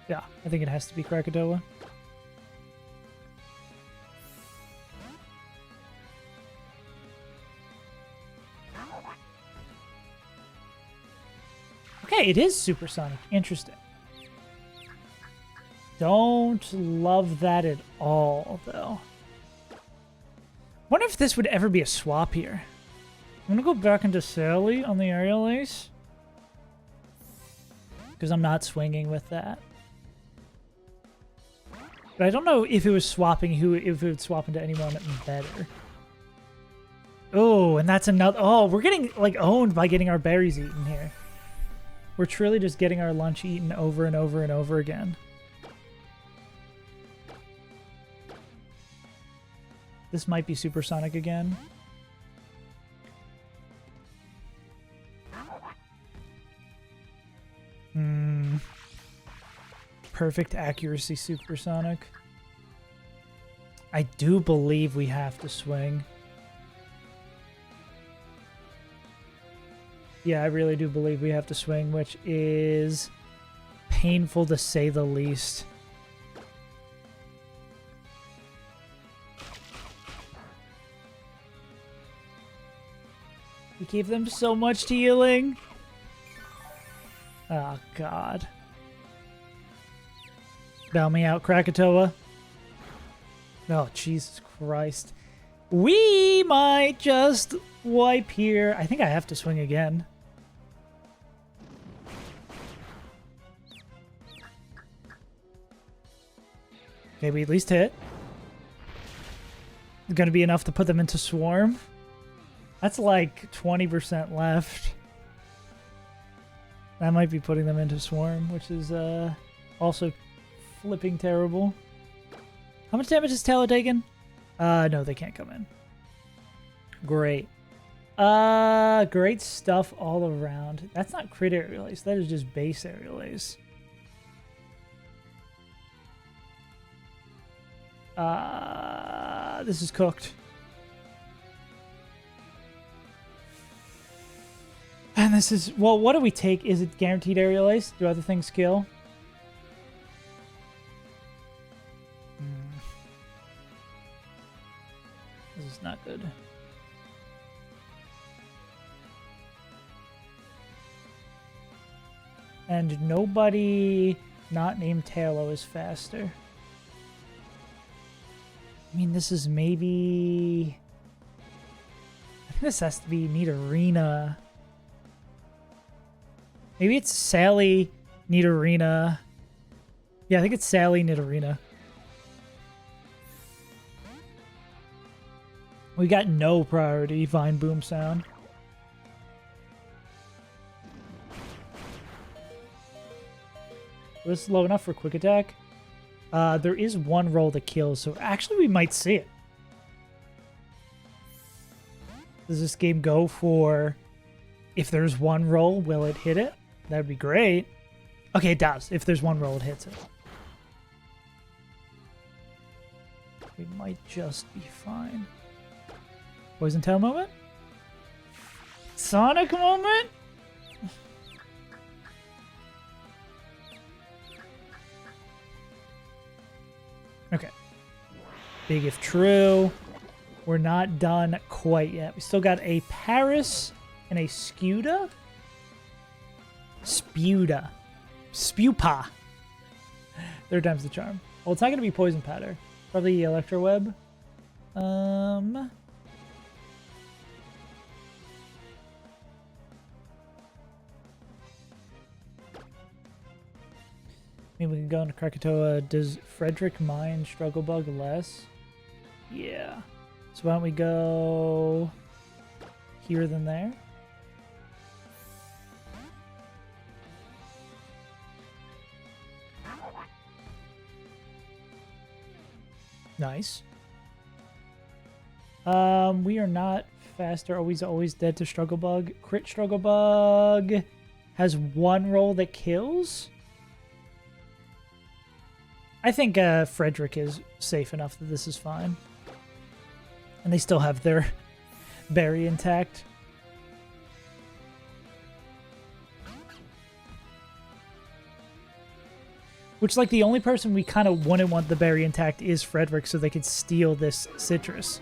Yeah, I think it has to be Krakatoa. Okay, it is supersonic. Interesting. Don't love that at all, though. Wonder if this would ever be a swap here. I'm gonna go back into Sally on the Aerial Ace. Because I'm not swinging with that. But I don't know if it was swapping if it would swap into anyone better. Oh, and that's another... Oh, we're getting, like, owned by getting our berries eaten here. We're truly just getting our lunch eaten over and over and over again. This might be supersonic again. Perfect accuracy supersonic. I do believe we have to swing. Yeah, I really do believe we have to swing, which is painful to say the least. We gave them so much healing. Oh, God. Bail me out, Krakatoa. Oh, Jesus Christ. We might just wipe here. I think I have to swing again. Okay, we at least hit. It's going to be enough to put them into Swarm. That's like 20% left. That might be putting them into Swarm, which is also flipping terrible. How much damage is Tallow taking? No, they can't come in. Great. Great stuff all around. That's not crit Aerial Ace. That is just base Aerial Ace. This is cooked. And this is... Well, what do we take? Is it guaranteed Aerial Ace? Do other things kill? This is not good. And nobody not named Tallow is faster. I mean, this is maybe... I think this has to be Nidorina. Maybe it's Sally, Nidorina. Yeah, I think it's Sally, Nidorina. We got no priority, Vine Boom Sound. This is low enough for quick attack. There is one roll to kill, so actually we might see it. Does this game go for... If there's one roll, will it hit it? That'd be great. Okay, it does. If there's one roll, it hits it. We might just be fine. Poison Tail moment? Sonic moment? Okay. Big if true. We're not done quite yet. We still got a Paris and a Scuda? Spuda. Spupa. Third time's the charm. Well, it's not going to be Poison Powder. Probably Electro Web. I mean, we can go into Krakatoa. Does Frederick mind Struggle Bug less? Yeah. So why don't we go here than there? Nice. We are not faster. Always dead to Struggle Bug. Crit Struggle Bug has one roll that kills. I think Frederick is safe enough that this is fine. And they still have their berry intact. Which, like, the only person we kind of wouldn't want the berry intact is Frederick, so they could steal this citrus.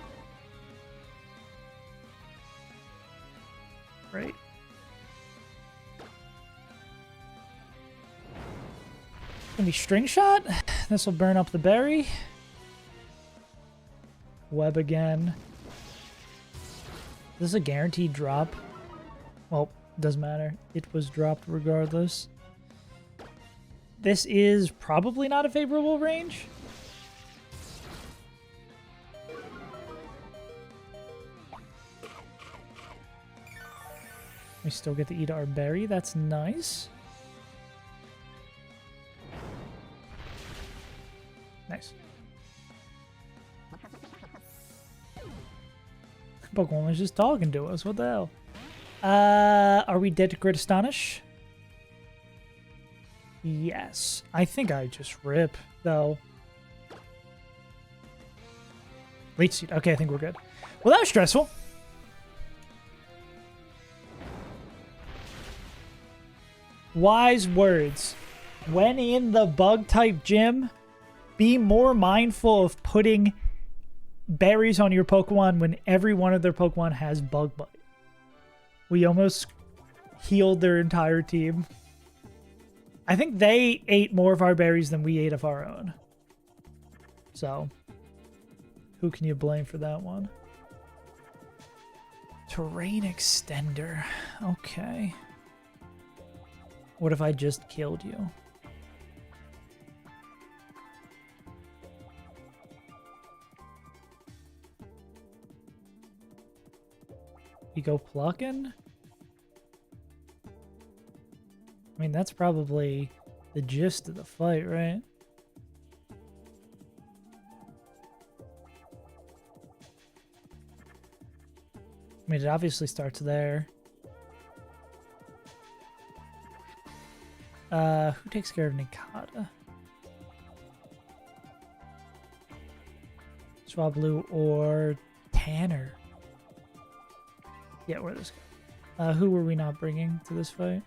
Right. Gonna be string shot. This will burn up the berry. Web again. This is a guaranteed drop. Well, doesn't matter. It was dropped regardless. This is probably not a favorable range. We still get to eat our berry. That's nice. Nice. Pokemon was just talking to us. What the hell? Are we dead to Crit Astonish? Yes. I think I just rip, though. Leech Seed. Okay, I think we're good. Well, that was stressful. Wise words. When in the Bug-type gym, be more mindful of putting berries on your Pokemon when every one of their Pokemon has Bug Bite. We almost healed their entire team. I think they ate more of our berries than we ate of our own. So, who can you blame for that one? Terrain Extender. Okay. What if I just killed you? You go plucking? I mean, that's probably the gist of the fight, right? I mean, it obviously starts there. Who takes care of Nikata? Swablu or Tanner? Yeah, where this go? Who were we not bringing to this fight?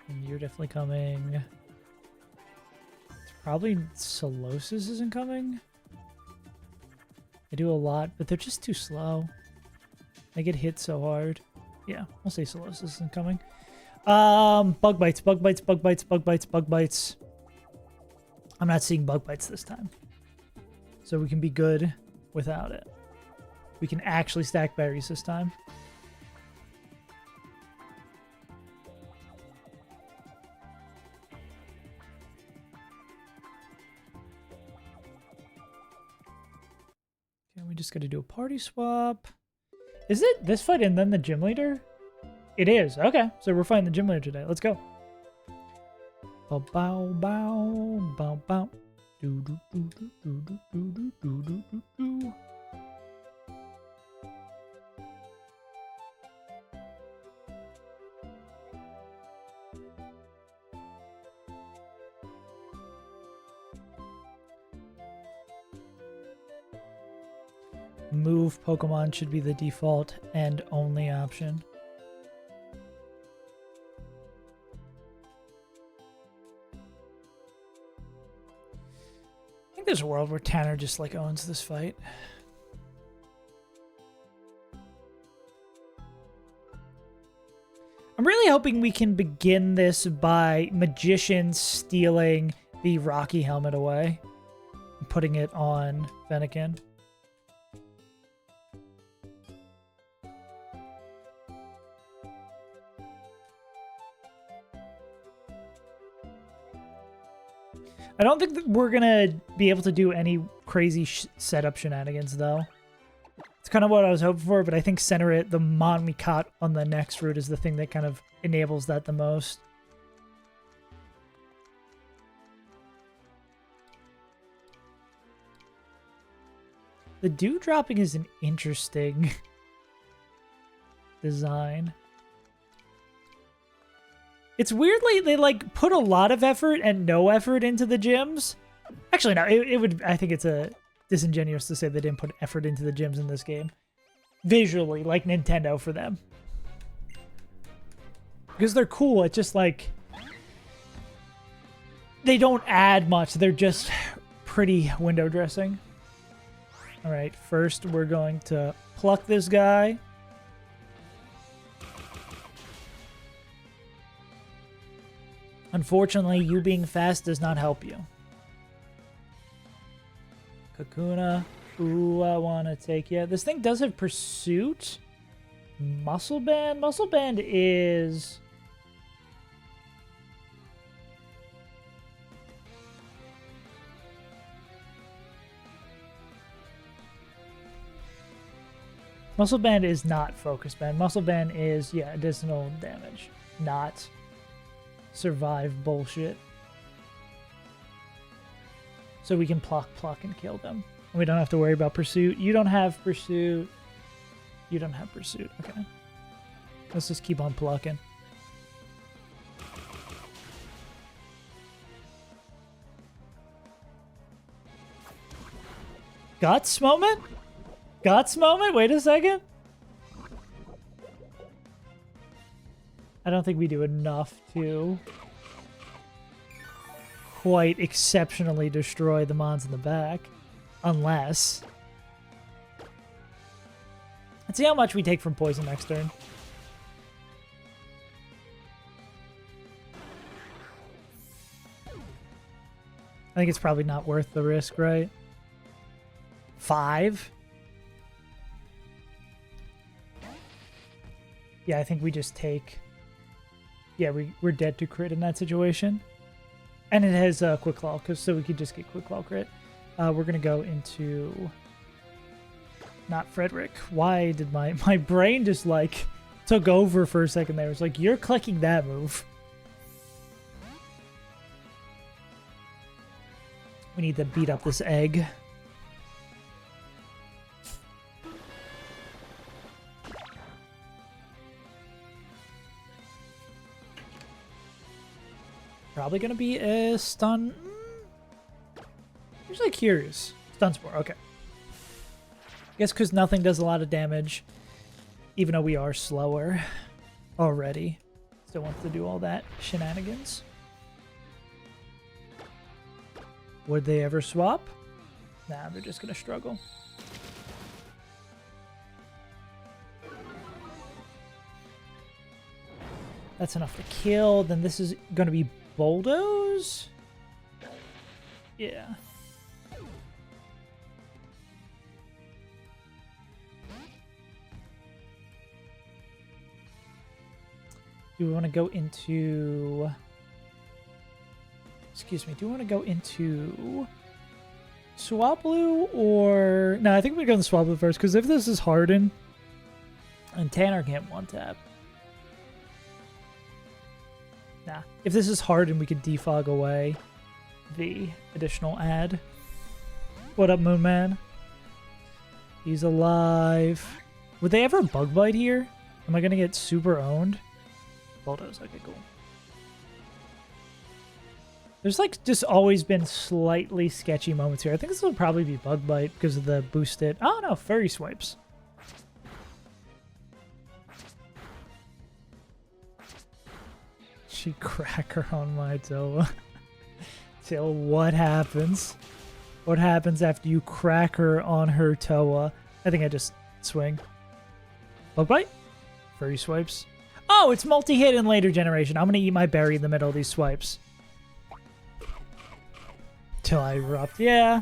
And you're definitely coming. It's probably Solosis isn't coming. They do a lot, but they're just too slow. They get hit so hard. Yeah, we'll say Solosis isn't coming. Bug bites, bug bites, bug bites, bug bites, bug bites. I'm not seeing bug bites this time. So we can be good without it. We can actually stack berries this time. Okay, we just got to do a party swap. Is it this fight and then the gym leader? It is. Okay, so we're fighting the gym leader today. Let's go. Bow, bow, bow, bow, bow. Do, do, do, do, do, do, do, do, do, do, do. Move Pokemon should be the default and only option. I think there's a world where Tanner just like owns this fight. I'm really hoping we can begin this by Magician stealing the Rocky helmet away and putting it on Fennekin. I don't think that we're gonna be able to do any crazy setup shenanigans, though. It's kind of what I was hoping for, but I think center it, the Mon we caught on the next route is the thing that kind of enables that the most. The dew dropping is an interesting design. It's weirdly they like put a lot of effort and no effort into the gyms. Actually, no, it would. I think it's a disingenuous to say they didn't put effort into the gyms in this game. Visually, like Nintendo for them, because they're cool. It's just like they don't add much. They're just pretty window dressing. All right, first we're going to pluck this guy. Unfortunately, you being fast does not help you. Kakuna. Ooh, I want to take... Yeah, this thing does have Pursuit. Muscle Band. Muscle Band is... Muscle Band is not Focus Band. Muscle Band is, yeah, additional damage. Not survive bullshit. So we can pluck and kill them. And we don't have to worry about Pursuit. You don't have Pursuit. You don't have Pursuit. Okay. Let's just keep on plucking. Guts moment? Guts moment? Wait a second. I don't think we do enough to quite exceptionally destroy the mons in the back. Unless... Let's see how much we take from poison next turn. I think it's probably not worth the risk, right? 5? Yeah, I think we just take... Yeah, we're dead to crit in that situation. And it has Quick Claw, so we could just get Quick Claw crit. We're going to go into... Not Frederick. Why did my brain just, like, took over for a second there? It was like, you're clicking that move. We need to beat up this egg. Probably going to be a stun. Usually curious. Stun Spore, okay. I guess because nothing does a lot of damage, even though we are slower already. Still wants to do all that shenanigans. Would they ever swap? Nah, they're just going to struggle. That's enough to kill. Then this is going to be Bulldoze? Yeah. Do we want to go into... Excuse me, do we want to go into Swablu or... No, I think we go in the Swablu first, because if this is Harden, and Tanner can't one-tap. Nah, if this is Harden, we could defog away the additional ad. What up, Moon Man? He's alive. Would they ever Bug Bite here? Am I going to get super owned? Bulldoze, okay, cool. There's like just always been slightly sketchy moments here. I think this will probably be Bug Bite because of the boosted... Oh no, Furry Swipes. She cracker on my Toa. Till what happens? What happens after you crack her on her Toa? I think I just swing. Bug Bite? Furry Swipes. Oh, it's multi-hit in later generation. I'm going to eat my berry in the middle of these swipes. Till I erupt. Yeah.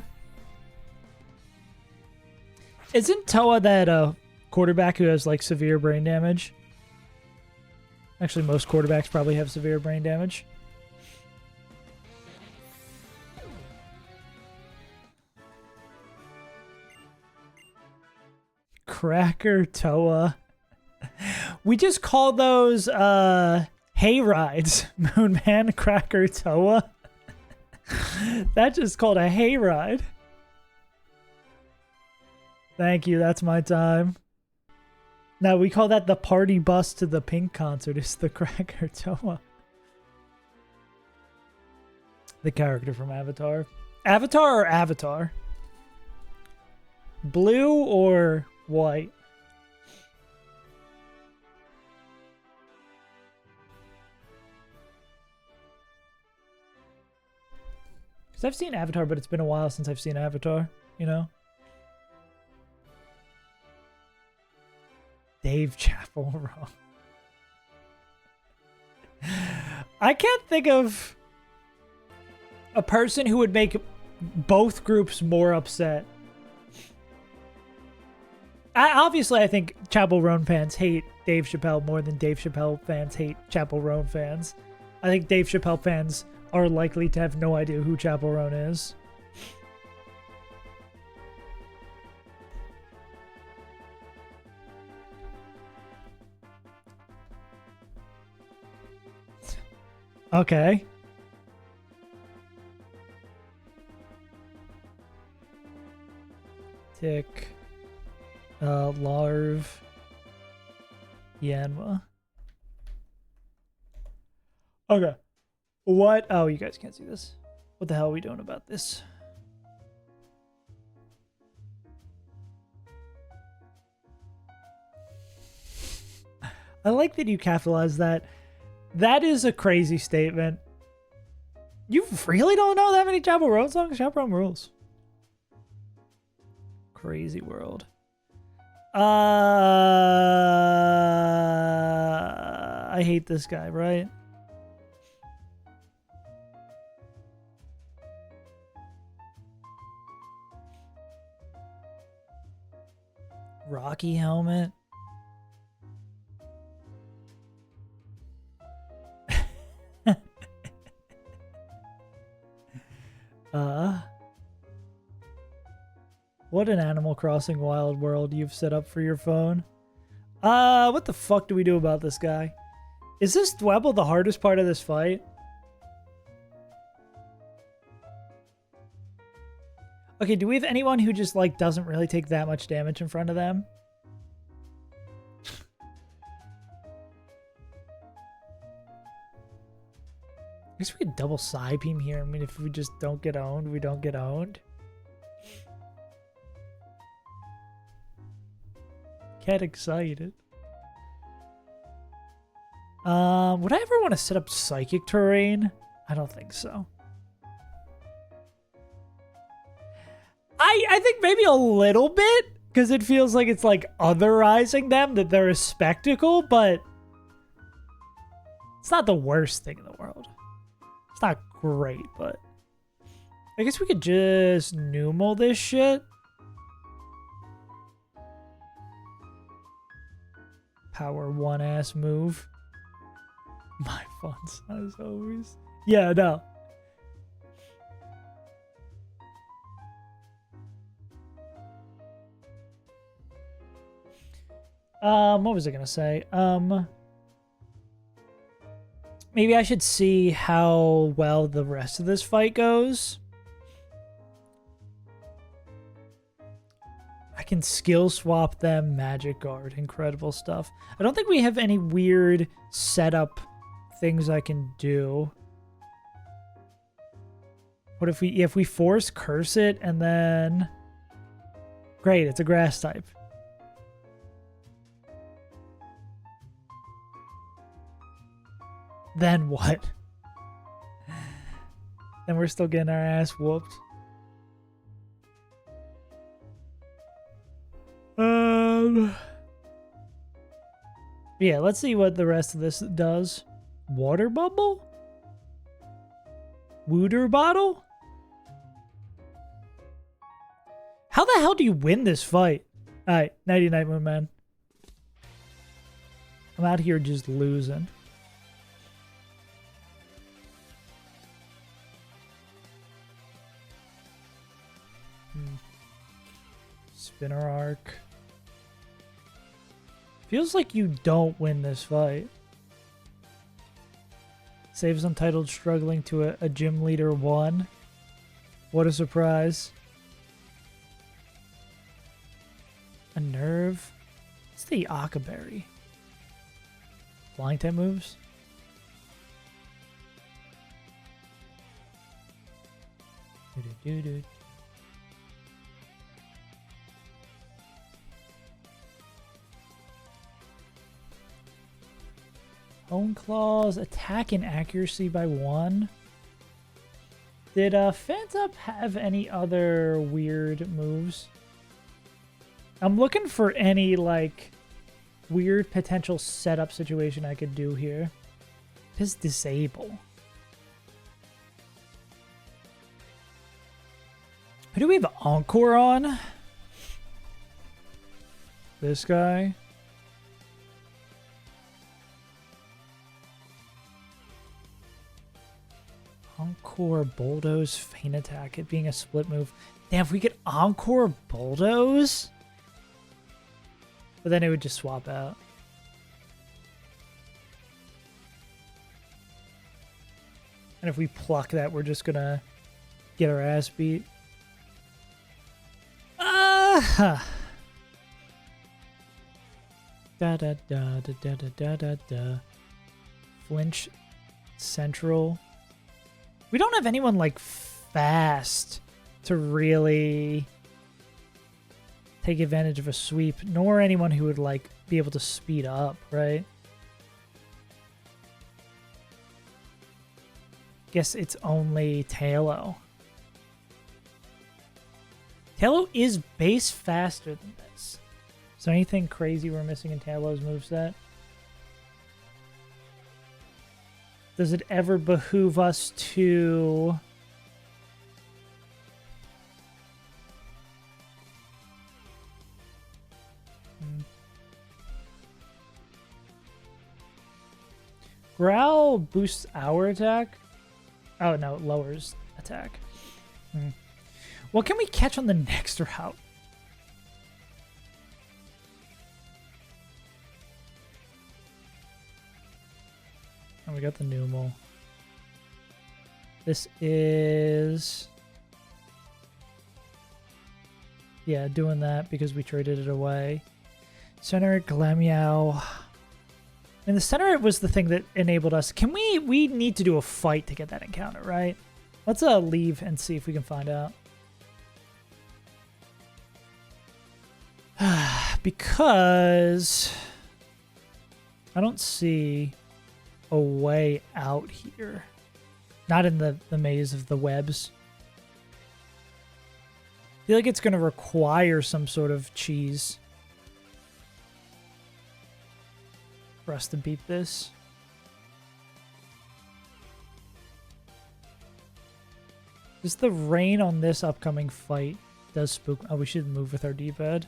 Isn't Toa that quarterback who has like severe brain damage? Actually, most quarterbacks probably have severe brain damage. Cracker Toa. We just call those hay rides. Moonman, Cracker Toa. That just called a hay ride. Thank you, that's my time. Now we call that the party bus to the Pink concert. It's the Cracker Toa. The character from Avatar. Avatar or Avatar? Blue or white? Because I've seen Avatar, but it's been a while since I've seen Avatar, you know? Dave Chappell wrong. I can't think of a person who would make both groups more upset. Obviously, I think Chappell Roan fans hate Dave Chappelle more than Dave Chappelle fans hate Chappell Roan fans. I think Dave Chappelle fans are likely to have no idea who Chappell Roan is. Okay. Tick. Larv. Yanma. Okay. What? Oh, you guys can't see this. What the hell are we doing about this? I like that you capitalized that. That is a crazy statement. You really don't know that many Chappell Roan songs? Chappell Roan rules. Crazy world. I hate this guy, right? Rocky helmet. What an Animal Crossing Wild World you've set up for your phone. What the fuck do we do about this guy? Is this Dwebble the hardest part of this fight? Okay, do we have anyone who just, like, doesn't really take that much damage in front of them? I guess we could double side beam here. I mean, if we just don't get owned, we don't get owned. Get excited. Would I ever want to set up psychic terrain? I don't think so. I think maybe a little bit, because it feels like it's like otherizing them, that they're a spectacle, but it's not the worst thing in the world. It's not great, but I guess we could just Nouveau this shit. Power one ass move. My font size always. Yeah, no. What was I gonna say? Maybe I should see how well the rest of this fight goes. I can skill swap them, magic guard, incredible stuff. I don't think we have any weird setup things I can do. What if we force curse it and then... Great, it's a grass type. Then what? Then we're still getting our ass whooped. Yeah, let's see what the rest of this does. Water bubble? Wooter bottle? How the hell do you win this fight? Alright, nighty night, Moon Man. I'm out here just losing. Spinner arc. Feels like you don't win this fight. Saves Untitled struggling to a gym leader 1. What a surprise. A nerve. What's the Akaberry? Flying type moves? Doo-doo-doo-doo. Bone Claws, attack and accuracy by 1. Did Phantup have any other weird moves? I'm looking for any, like, weird potential setup situation I could do here. Just disable. Who do we have Encore on? This guy. Encore Bulldoze Feint Attack, it being a split move. Damn, if we could Encore Bulldoze? But then it would just swap out. And if we pluck that, we're just gonna get our ass beat. Ah! Da da da da da da da da. Flinch Central. We don't have anyone like fast to really take advantage of a sweep, nor anyone who would like be able to speed up, right? Guess it's only Talo. Talo is base faster than this. Is there anything crazy we're missing in Talo's moveset? Does it ever behoove us to... Growl boosts our attack? Oh, no, it lowers attack. What can we catch on the next route? Oh, we got the Nouveau. This is... Yeah, doing that because we traded it away. Center Glameow. And the center was the thing that enabled us. Can we need to do a fight to get that encounter, right? Let's leave and see if we can find out. Because I don't see a way out here. Not in the maze of the webs. I feel like it's going to require some sort of cheese for us to beat this. Just the rain on this upcoming fight does spook. Oh, we should move with our D-pad.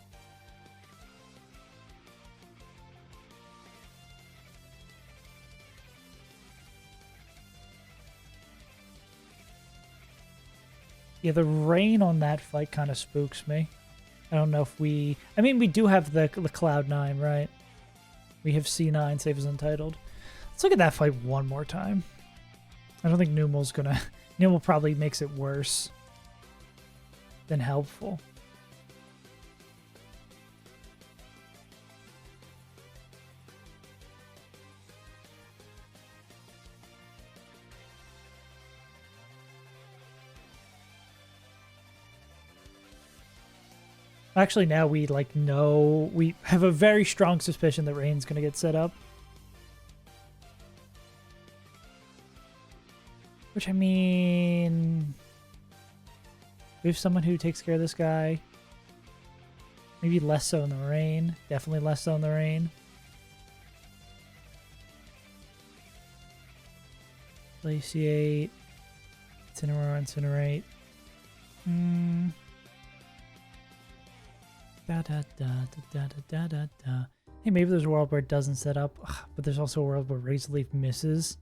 Yeah, the rain on that fight kind of spooks me. I don't know if we... I mean, we do have the Cloud9, right? We have C9, save as Untitled. Let's look at that fight one more time. I don't think Nummel's gonna... Nummel probably makes it worse than helpful. Actually, now we, like, know... We have a very strong suspicion that Rain's gonna get set up. Which, I mean... We have someone who takes care of this guy. Maybe less so in the rain. Definitely less so in the rain. Glaciate. Incinerate. Da da da da da da da da. Hey, maybe there's a world where it doesn't set up, but there's also a world where Razor Leaf misses.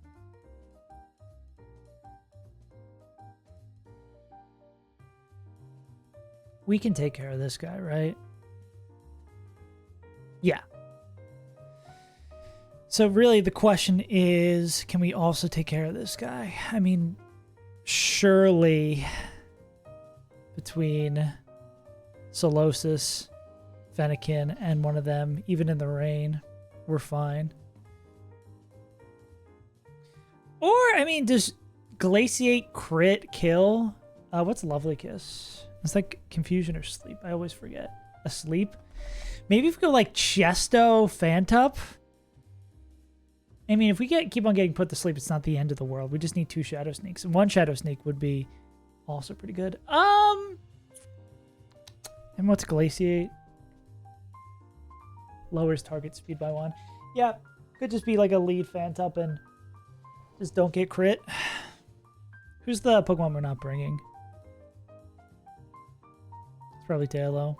We can take care of this guy, right? Yeah. So really the question is, can we also take care of this guy? I mean, surely between Solosis, Fennekin, and one of them, even in the rain, we're fine. Or, I mean, does Glaciate crit kill? What's Lovely Kiss? It's like Confusion or Sleep. I always forget. Asleep? Maybe if we go like Chesto, Fantup? I mean, if we keep on getting put to sleep, it's not the end of the world. We just need 2 Shadow Sneaks. And 1 Shadow Sneak would be also pretty good. And what's Glaciate? Lowers target speed by 1. Yeah, could just be like a lead Fantup and just don't get crit. Who's the Pokemon we're not bringing? It's probably Tailo.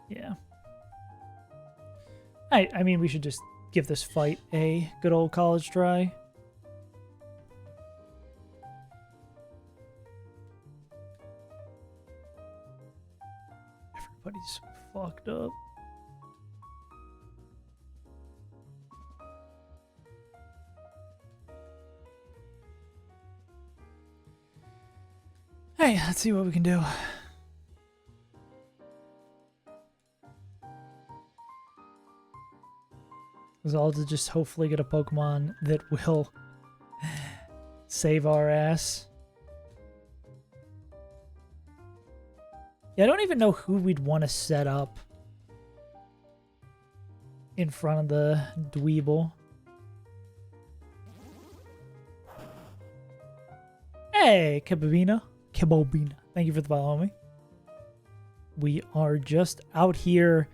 Yeah. I mean, we should just give this fight a good old college try. Everybody's fucked up. Hey, let's see what we can do. Is all to just hopefully get a Pokemon that will save our ass. Yeah, I don't even know who we'd want to set up in front of the Dweeble. Hey, Kibobina. Thank you for the follow me. We are just out here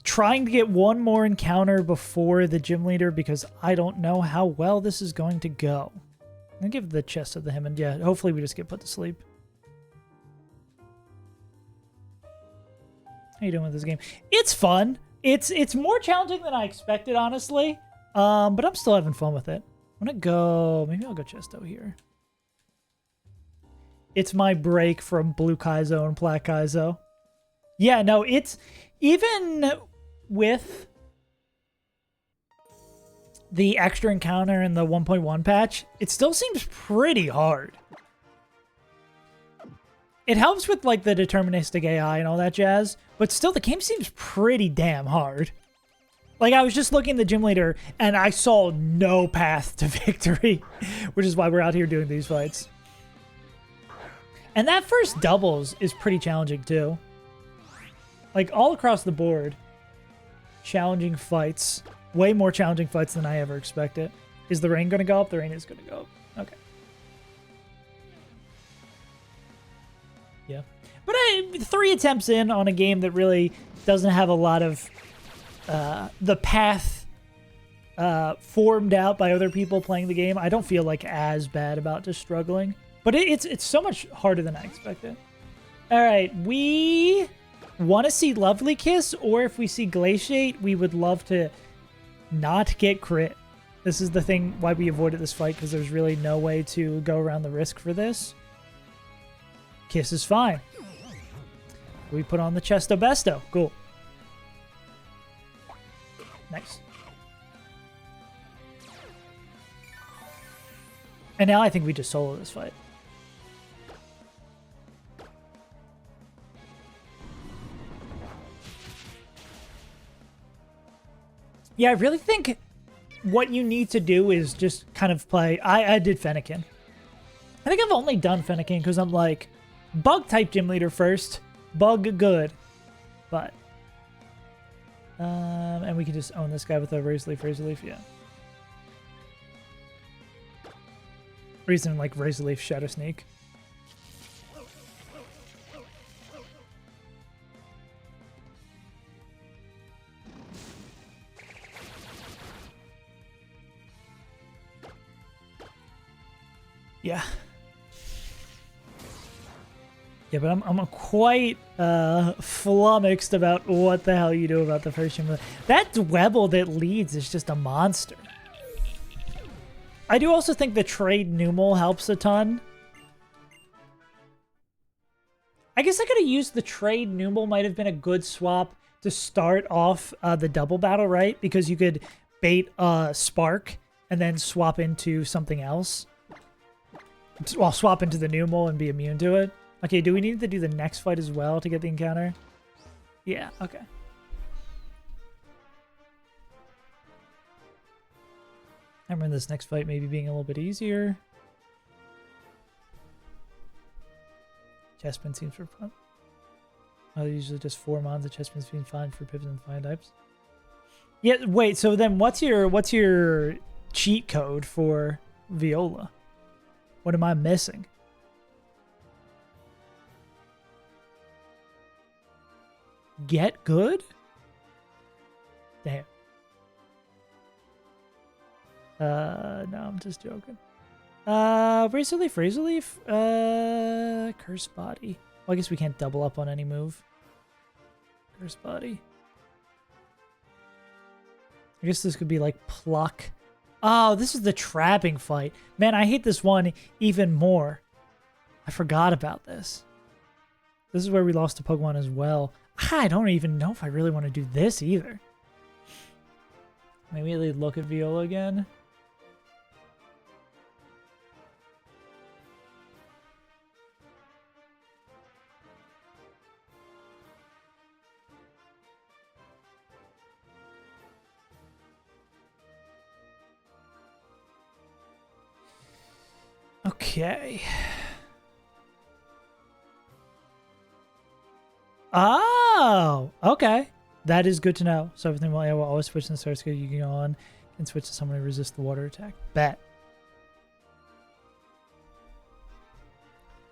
trying to get one more encounter before the gym leader because I don't know how well this is going to go. I'll give the chest of the him and yeah, hopefully we just get put to sleep. How you doing with this game? It's fun. It's more challenging than I expected, honestly. But I'm still having fun with it. I'm gonna go. Maybe I'll go Chesto here. It's my break from Blue Kaizo and Black Kaizo. Yeah, no, it's even with the extra encounter in the 1.1 patch, it still seems pretty hard. It helps with like the deterministic AI and all that jazz, but still the game seems pretty damn hard. Like I was just looking at the gym leader and I saw no path to victory, which is why we're out here doing these fights. And that first doubles is pretty challenging too. Like all across the board, challenging fights. Way more challenging fights than I ever expected. Is the rain going to go up? The rain is going to go up. Okay. Yeah. But 3 attempts in on a game that really doesn't have a lot of the path formed out by other people playing the game. I don't feel like as bad about just struggling. But it's so much harder than I expected. All right, we want to see Lovely Kiss, or if we see Glaciate, we would love to not get crit. This is the thing why we avoided this fight, because there's really no way to go around the risk for this. Kiss is fine. We put on the Chesto Besto. Cool. Nice. And now I think we just solo this fight. Yeah, I really think what you need to do is just kind of play... I did Fennekin. I think I've only done Fennekin because I'm like, Bug-type gym leader first. Bug good. But... and we can just own this guy with a Razor Leaf, yeah. Reason like Razor Leaf, Shadow Sneak. Yeah. Yeah, but I'm quite flummoxed about what the hell you do about the first gym. That Dwebble that leads is just a monster. I do also think the trade Numel helps a ton. I guess I could have used the trade Numel, might have been a good swap to start off the double battle, right? Because you could bait Spark and then swap into something else. Well, swap into the Nouveau and be immune to it. Okay, do we need to do the next fight as well to get the encounter? Yeah, okay. I remember this next fight maybe being a little bit easier. Chestman seems for fun. Oh, usually just 4 mons. The Chestman seems fine for pivots and fine types. Yeah, wait, so then what's your cheat code for Viola? What am I missing? Get good? Damn. No, I'm just joking. Razor Leaf, Curse Body. Well, I guess we can't double up on any move. Curse Body. I guess this could be like Pluck. Oh, this is the trapping fight. Man, I hate this one even more. I forgot about this. This is where we lost to Pokemon as well. I don't even know if I really want to do this either. Maybe they look at Viola again. Okay. Oh, okay. That is good to know. So everything will always switch in the start skill. You can go on and switch to someone to resist the water attack. Bet.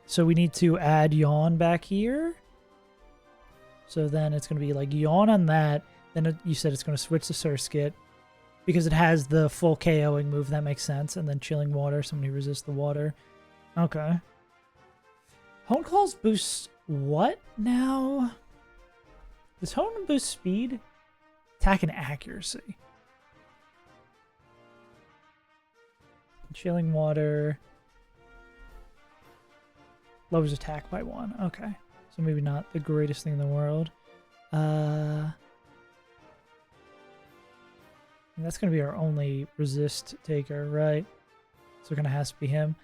So we need to add Yawn back here. So then it's going to be like Yawn on that. Then you said it's going to switch to Surskit because it has the full KOing move. That makes sense. And then Chilling Water. Somebody resists the water. Okay. Hone Claws boosts what now? Does Hone boost speed? Attack and accuracy. Chilling Water. Lowers attack by 1. Okay. So maybe not the greatest thing in the world. And that's going to be our only resist taker, right? So it going to have to be him.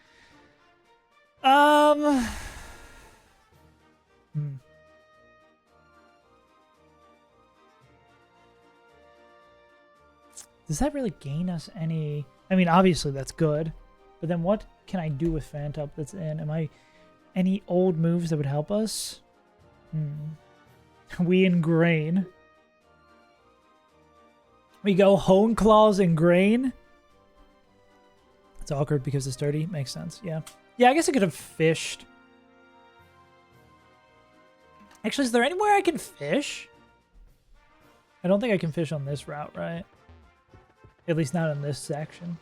Does that really gain us any... I mean, obviously that's good. But then what can I do with Phantup that's in? Am I... Any old moves that would help us? We Ingrain. We go Hone Claws and Grain. It's awkward because it's dirty. Makes sense. Yeah. Yeah, I guess I could have fished. Actually, is there anywhere I can fish? I don't think I can fish on this route, right? At least not in this section.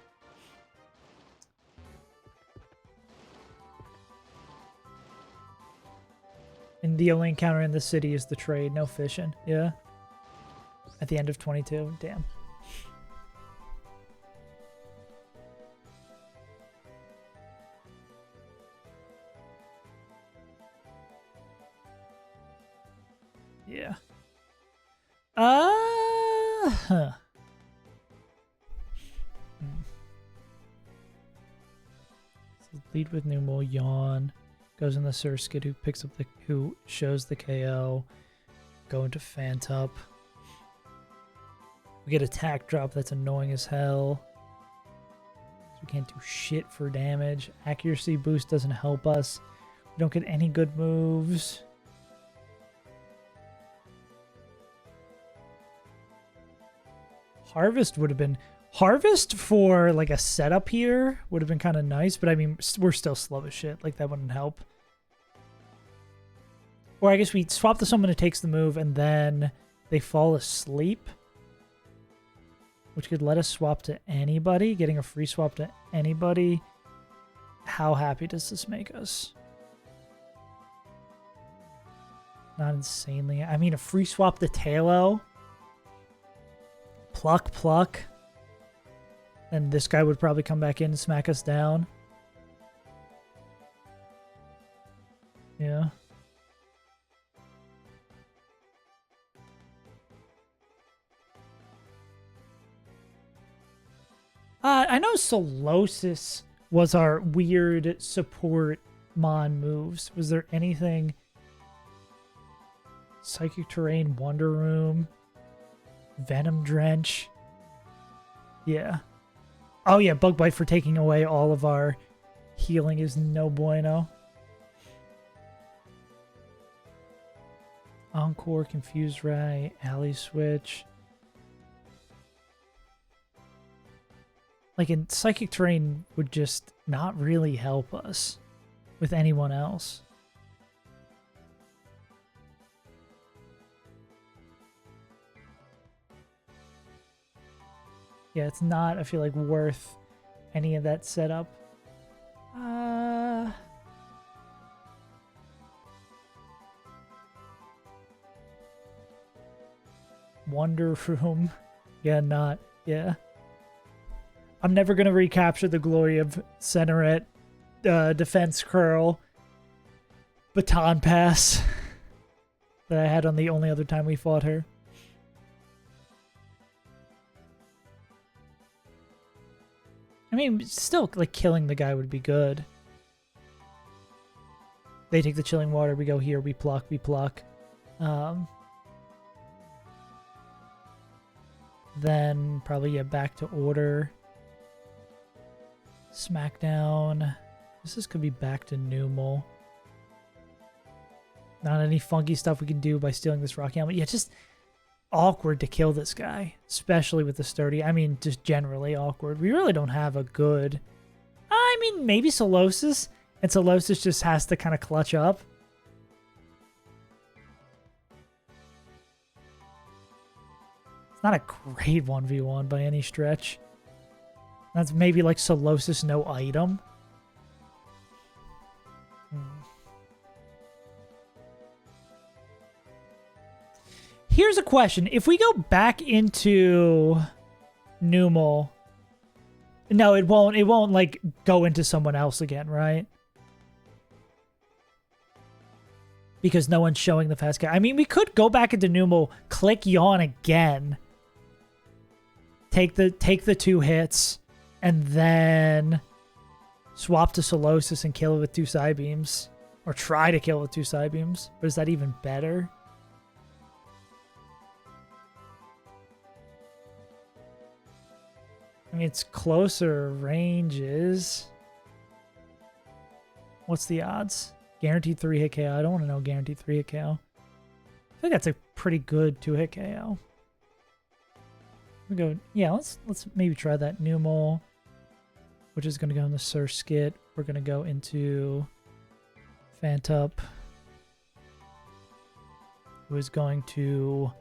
And the only encounter in the city is the trade. No fishing. Yeah. At the end of 22. Damn. Yeah. Huh. So lead with Nouveau, Yawn. Goes in the Surskit, who shows the KO. Go into Phantup. We get attack drop that's annoying as hell. So we can't do shit for damage. Accuracy boost doesn't help us. We don't get any good moves. Harvest would have been... Harvest for like a setup here would have been kind of nice, but I mean, we're still slow as shit. Like that wouldn't help. Or I guess we swap to someone who takes the move and then they fall asleep. Which could let us swap to anybody. Getting a free swap to anybody. How happy does this make us? Not insanely. I mean, a free swap to Talo. Pluck. And this guy would probably come back in and smack us down. Yeah. I know Solosis was our weird support mon moves. Was there anything? Psychic Terrain, Wonder Room, Venom Drench. Yeah. Oh yeah, Bug Bite for taking away all of our healing is no bueno. Encore, Confused Ray, Alley Switch. Like, in Psychic Terrain would just not really help us with anyone else. Yeah, it's not, I feel like, worth any of that setup. Wonder Room. Yeah, not. Yeah. I'm never going to recapture the glory of Centeret, Defense Curl, Baton Pass that I had on the only other time we fought her. I mean, still, like, killing the guy would be good. They take the Chilling Water, we go here, we pluck, we pluck. Then probably, yeah, back to order. Smackdown. This could be back to Nouveau. Not any funky stuff we can do by stealing this Rocky Helmet. Yeah, just awkward to kill this guy, especially with the sturdy. I mean, just generally awkward. We really don't have a good... I mean, maybe Solosis, and Solosis just has to kind of clutch up. It's not a great 1v1 by any stretch. That's maybe like Solosis no item. Here's a question. If we go back into Nouveau, no, it won't like go into someone else again, right? Because no one's showing the fast guy. I mean, we could go back into Nouveau, click Yawn again, take the 2 hits, and then swap to Solosis and kill it with 2 side beams. Or try to kill it with 2 side beams. But is that even better? I mean, it's closer ranges. What's the odds? Guaranteed 3-hit KO. I don't want to know guaranteed 3-hit KO. I think that's a pretty good 2-hit KO. We go, yeah, let's maybe try that Nouveau, which is going to go in the Surskit. We're going to go into Fantup, who is going to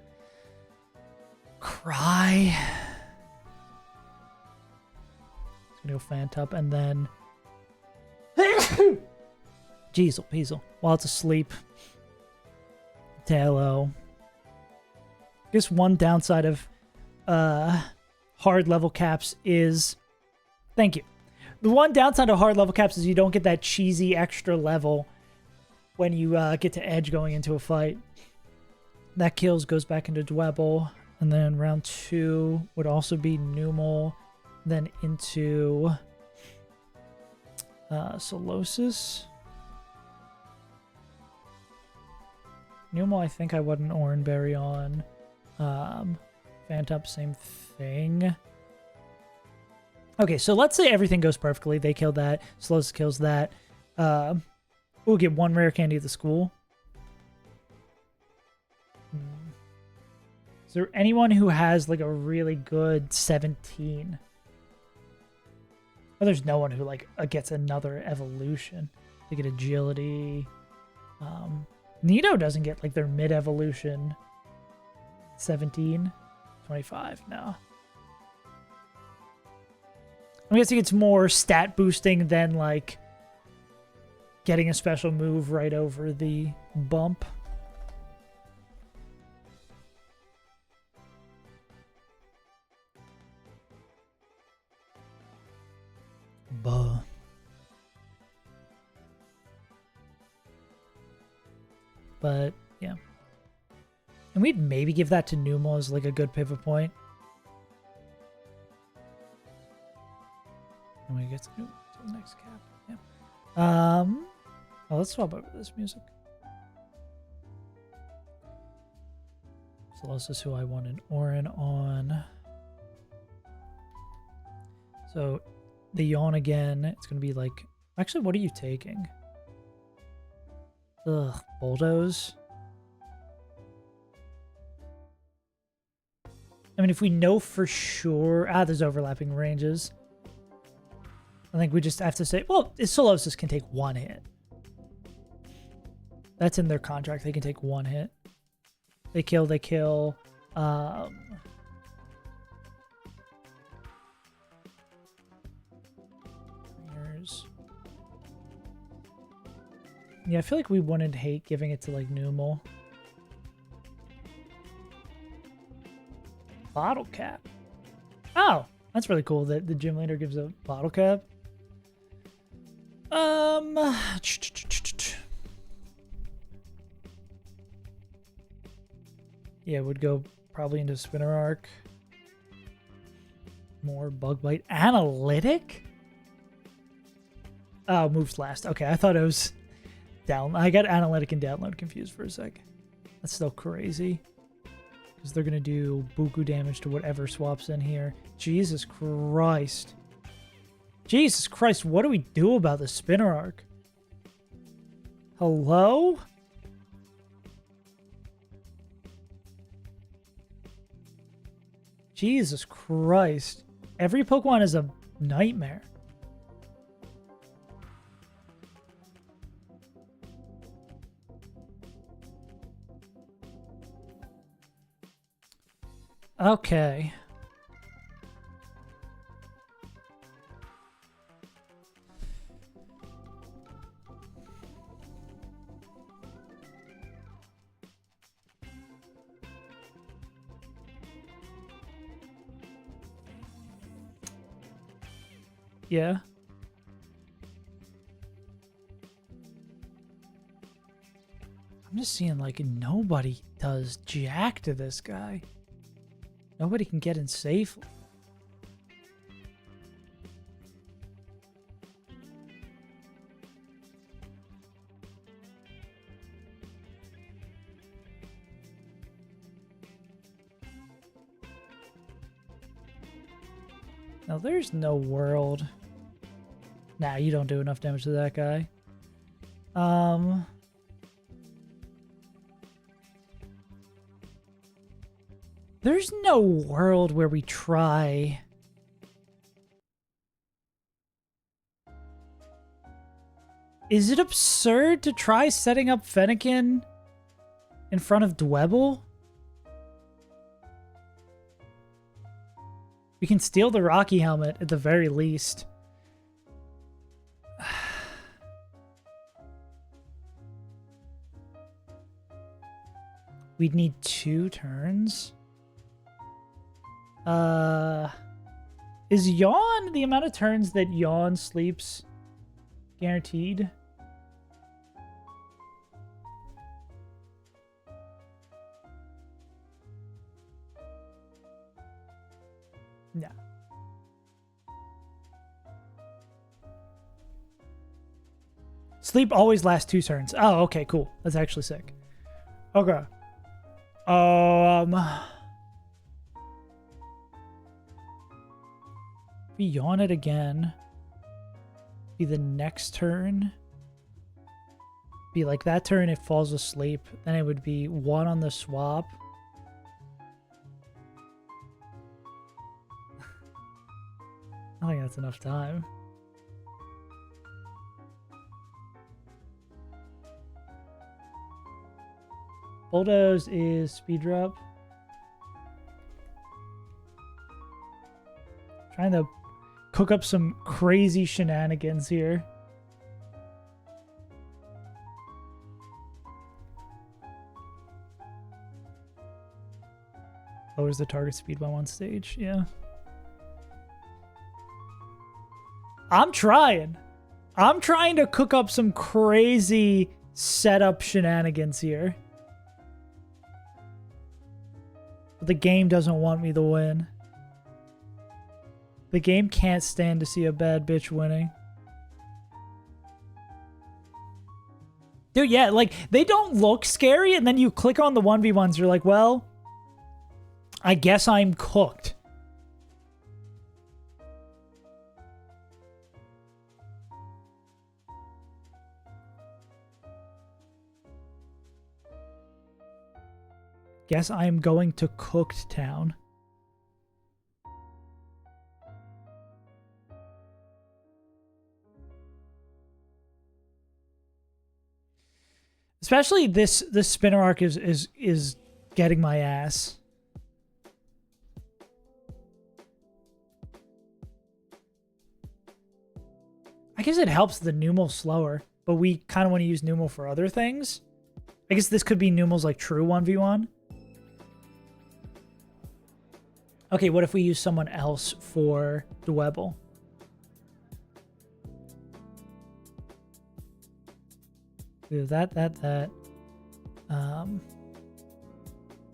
cry. Gonna go Fantup, and then Jeezel. While it's asleep, Talo. I guess one downside of hard level caps is... Thank you. The one downside of hard level caps is you don't get that cheesy extra level when you get to edge going into a fight. That kills, goes back into Dwebble, and then round 2 would also be Nouveau. Then into Solosis. Nouveau, I think I want an Oranberry on. Fantup, same thing. Okay, so let's say everything goes perfectly. They kill that. Solosis kills that. We'll get 1 rare candy at the school. Is there anyone who has like a really good 17? Oh, there's no one who like gets another evolution. They get agility. Nito doesn't get like their mid-evolution 17, 25. No. I'm guessing it's more stat boosting than like getting a special move right over the bump. Buh. But yeah, and we'd maybe give that to Nouveau as like a good pivot point. And we get to the next cap. Yeah. Well, let's swap over this music. So this is who I want an Orin on. So the yawn again. It's gonna be like. Actually, what are you taking? Ugh, bulldoze. I mean, if we know for sure... there's overlapping ranges. I think we just have to say... Well, Solosis can take one hit. That's in their contract. They can take one hit. They kill, they kill. Yeah, I feel like we wouldn't hate giving it to, like, Nouveau. Bottle cap. Oh, that's really cool that the gym leader gives a bottle cap. Yeah, would go probably into Spinner Arc. More Bug Bite. Analytic? Oh, moves last. Okay, I thought it was down. I got Analytic and Download confused for a sec. That's still crazy. Because they're going to do buku damage to whatever swaps in here. Jesus Christ. Jesus Christ, what do we do about the Spinner Arc? Hello? Jesus Christ. Every Pokemon is a nightmare. Okay. Yeah. I'm just seeing like nobody does jack to this guy. Nobody can get in safely. Now there's no world. Nah, you don't do enough damage to that guy. There's no world where we try. Is it absurd to try setting up Fennekin in front of Dwebble? We can steal the Rocky Helmet at the very least. We'd need 2 turns. Is Yawn the amount of turns that Yawn sleeps guaranteed? No. Sleep always lasts 2 turns. Oh, okay, cool. That's actually sick. Okay. We yawn it again. Be the next turn. Be like that turn it falls asleep. Then it would be 1 on the swap. I think that's enough time. Bulldoze is speed drop. Trying to cook up some crazy shenanigans here. Lowers the target speed by 1 stage. Yeah. I'm trying to cook up some crazy setup shenanigans here. But the game doesn't want me to win. The game can't stand to see a bad bitch winning. Dude, yeah, like, they don't look scary, and then you click on the 1v1s, you're like, well, I guess I'm cooked. Guess I am going to Cooked Town. Especially this spinner arc is getting my ass. I guess it helps the Nouveau slower, but we kind of want to use Nouveau for other things. I guess this could be Nouveau's like true 1v1. Okay, what if we use someone else for Dwebble? We have that.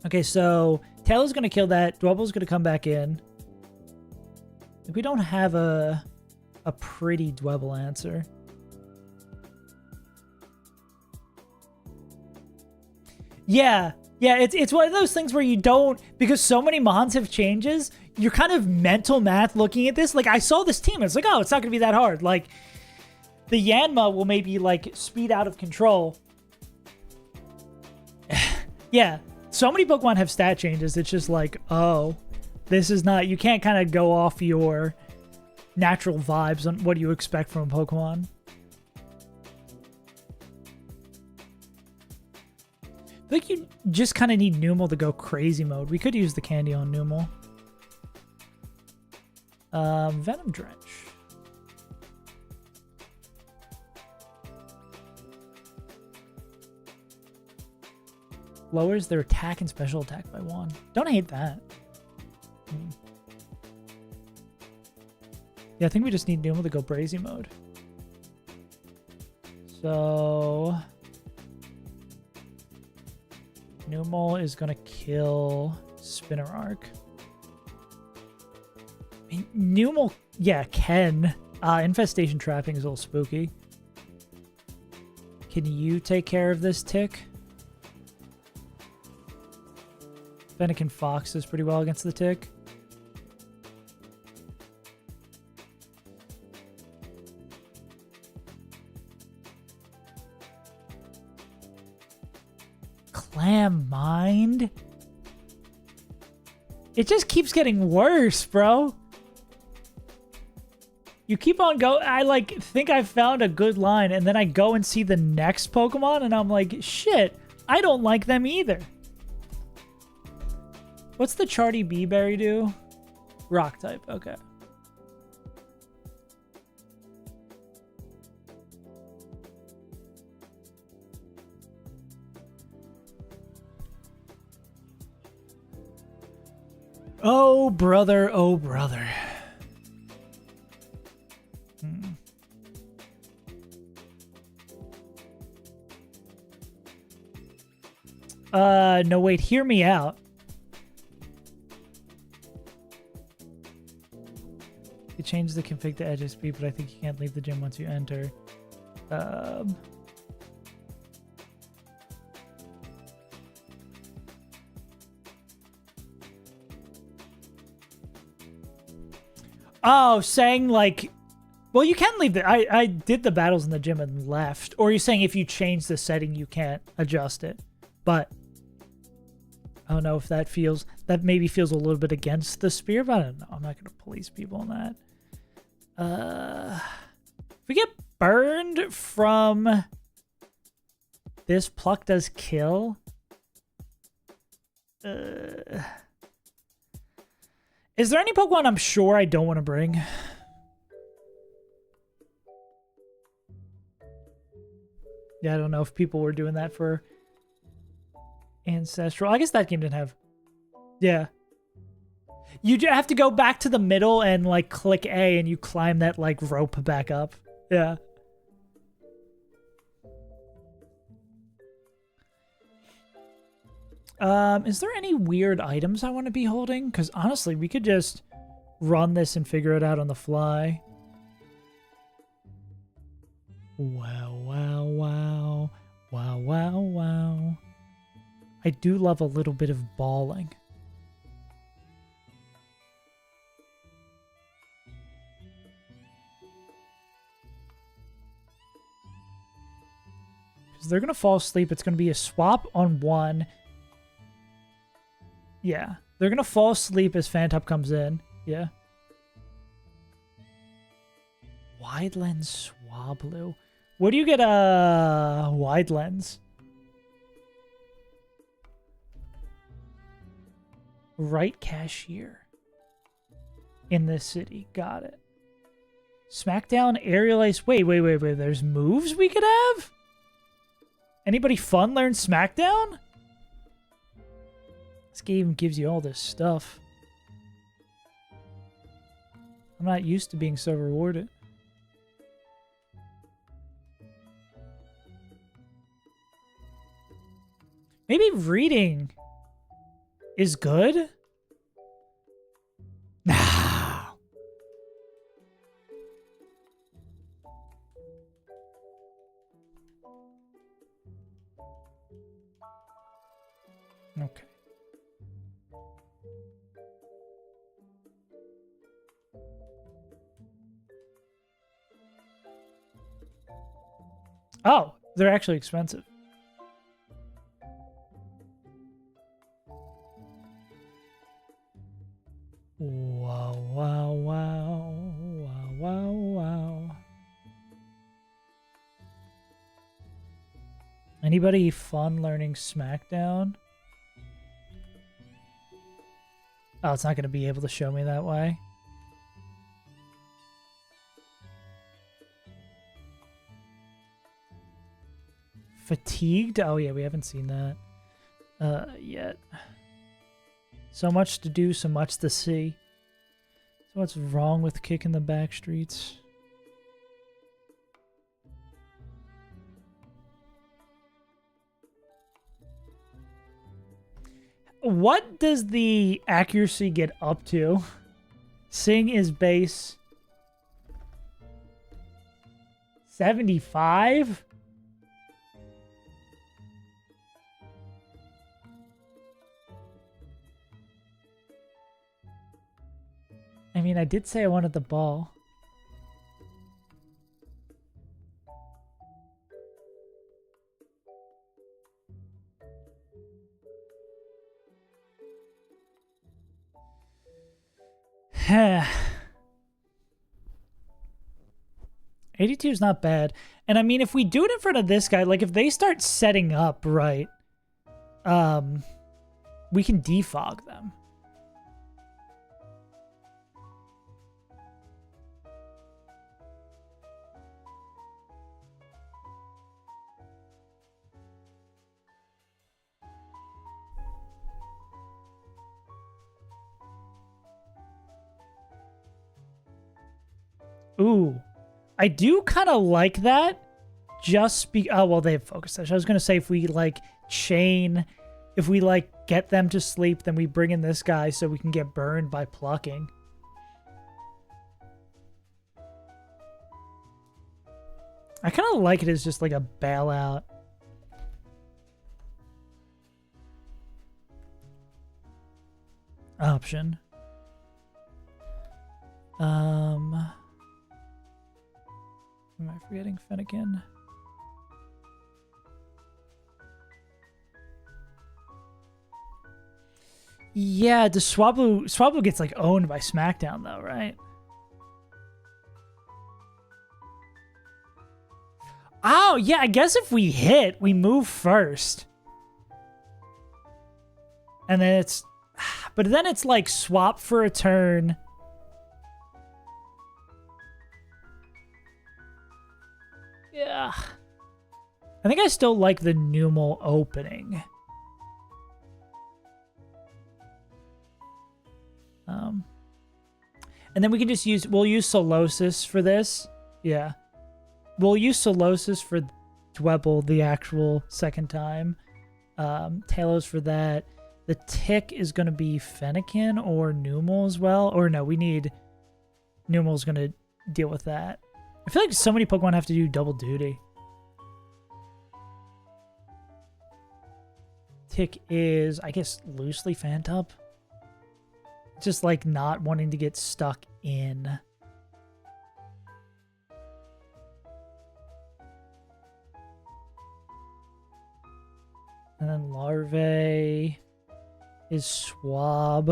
Okay, so Taylor's gonna kill that. Dwebble's gonna come back in. If we don't have a pretty Dwebble answer. Yeah, it's one of those things where you don't, because so many mons have changes, you're kind of mental math looking at this. Like, I saw this team, and it's like, oh, it's not gonna be that hard. Like, the Yanma will maybe, like, speed out of control. Yeah, so many Pokemon have stat changes. It's just like, oh, this is not... You can't kind of go off your natural vibes on what you expect from a Pokemon. I think you just kind of need Numel to go crazy mode. We could use the candy on Numel. Venom Drench. Lowers their attack and special attack by 1. Don't hate that. Yeah, I think we just need Numel to go crazy mode. So... Numel is going to kill Spinner Arc. I mean, Numel, yeah, can. Infestation Trapping is a little spooky. Can you take care of this tick? Fennekin Fox does pretty well against the tick. Clam Mind? It just keeps getting worse, bro. You keep on going. I like think I found a good line, and then I go and see the next Pokemon, and I'm like, shit, I don't like them either. What's the Charty Bee-Berry do? Rock type, okay. Oh, brother, oh, brother. No, wait, hear me out. You change the config to edge speed, but I think you can't leave the gym once you enter. Oh, saying like, well, you can leave the. I did the battles in the gym and left. Or you're saying if you change the setting, you can't adjust it. But I don't know if that feels, that maybe feels a little bit against the spirit, but I don't know. I'm not going to police people on that. If we get burned from this, Pluck does kill. Is there any Pokemon I'm sure I don't want to bring? Yeah, I don't know if people were doing that for Ancestral. I guess that game didn't have... Yeah. You have to go back to the middle and, like, click A and you climb that, like, rope back up. Yeah. Is there any weird items I want to be holding? Because, honestly, we could just run this and figure it out on the fly. Wow, wow, wow. Wow, wow, wow. I do love a little bit of balling. Because they're going to fall asleep. It's going to be a swap on one. Yeah. They're going to fall asleep as Fantop comes in. Yeah. Wide lens Swablu. Where do you get a wide lens? Right cashier. In this city. Got it. Smackdown, aerial ice. Wait. There's moves we could have? Anybody fun learn Smackdown? This game gives you all this stuff. I'm not used to being so rewarded. Maybe reading is good? Nah. Okay. Oh, they're actually expensive. Wow, wow, wow, wow, wow, wow. Anybody fun learning Smackdown? Oh, it's not going to be able to show me that way. Fatigued? Oh, yeah, we haven't seen that yet. So much to do, so much to see. So what's wrong with kicking the back streets? What does the accuracy get up to? Sing is base 75? I mean, I did say I wanted the ball. Heh. 82 is not bad. And I mean, if we do it in front of this guy, like if they start setting up right, we can defog them. Ooh, I do kind of like that. Just be oh well, they have focus session. I was gonna say if we like chain, if we like get them to sleep, then we bring in this guy so we can get burned by plucking. I kind of like it as just like a bailout. Option. Am I forgetting Fennekin? Yeah, the Swablu gets like owned by SmackDown though, right? Oh, yeah, I guess if we hit, we move first. And then it's but then it's like swap for a turn. Yeah. I think I still like the Nouveau opening. And then we can just we'll use Solosis for this. Yeah. We'll use Solosis for Dwebble the actual second time. Talos for that. The tick is going to be Fennekin or Numel as well. Or no, we need... Numel's going to deal with that. I feel like so many Pokemon have to do double duty. Tick is, I guess, loosely Phantup. Just like not wanting to get stuck in. And then Larvae is Swab.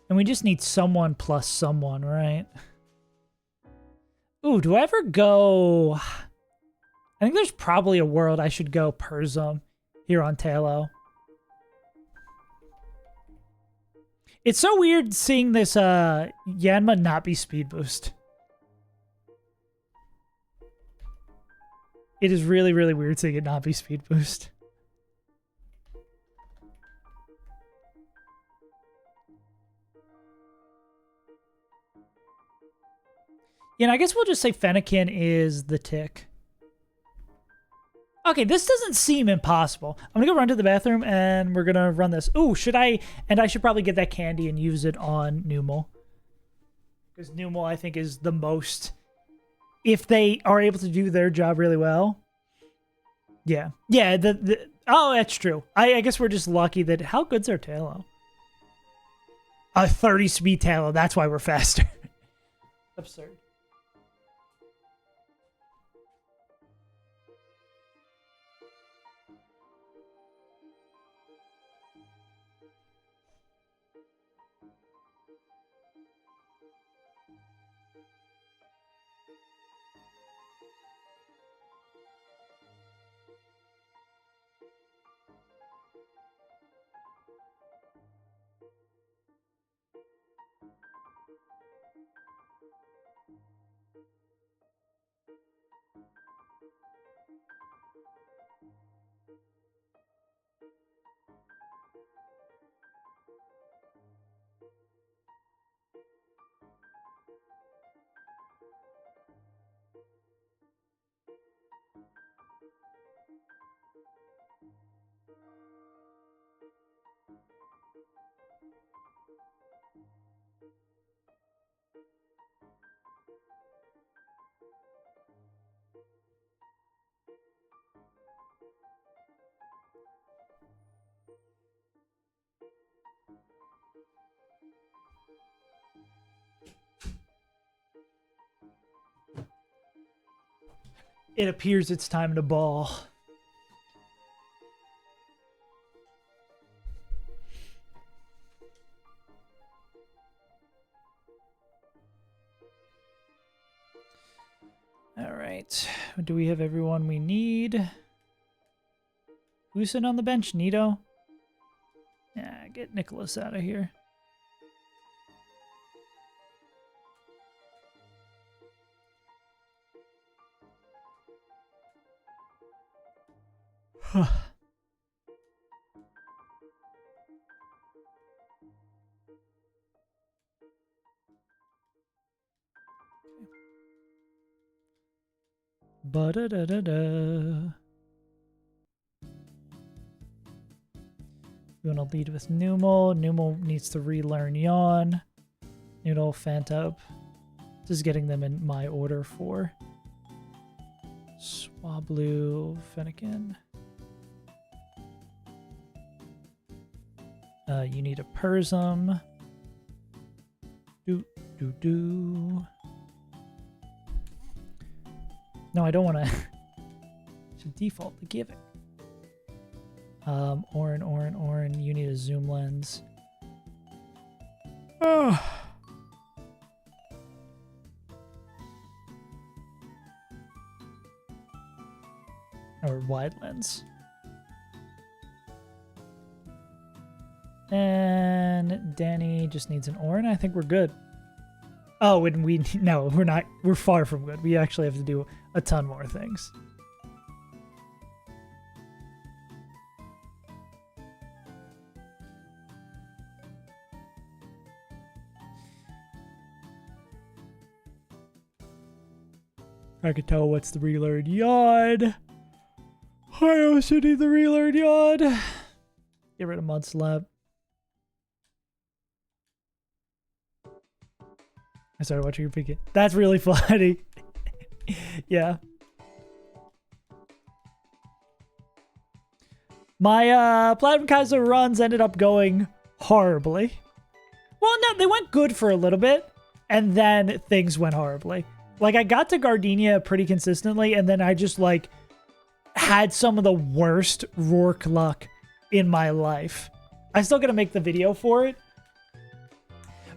And we just need someone plus someone, right? Ooh, do I ever go... I think there's probably a world I should go Persim here on Talo. It's so weird seeing this Yanma not be speed boost. It is really, really weird seeing it not be speed boost. Yeah, and I guess we'll just say Fennekin is the tick. Okay, this doesn't seem impossible. I'm gonna go run to the bathroom and we're gonna run this. Ooh, should I? And I should probably get that candy and use it on Numel. Because Numel, I think, is the most... If they are able to do their job really well. Yeah. Yeah, oh, that's true. I guess we're just lucky that... How good's our Talo? A 30 speed Talo, that's why we're faster. Absurd. It appears it's time to ball. All right. Do we have everyone we need? Who's sitting on the bench? Nito? Yeah, get Nicholas out of here. Ba-da-da-da-da. We want to lead with Numel. Numel needs to relearn Yawn. Noodle, Phantup. Just getting them in my order for Swablu, Fennekin. You need a Persim. Do. No, I don't want to. Should default to give it. Orin. You need a zoom lens. Oh. Or wide lens. And Danny just needs an Orin. I think we're good. Oh, and no, we're not. We're far from good. We actually have to do a ton more things. I can tell what's the relearn yawn. I also need the relearn yawn. Get rid of Mud Slap. I started watching you pick it. That's really funny. Yeah. My Platinum Kaiser runs ended up going horribly. Well, no, they went good for a little bit, and then things went horribly. Like, I got to Gardenia pretty consistently, and then I just, like, had some of the worst Rourke luck in my life. I still gotta make the video for it.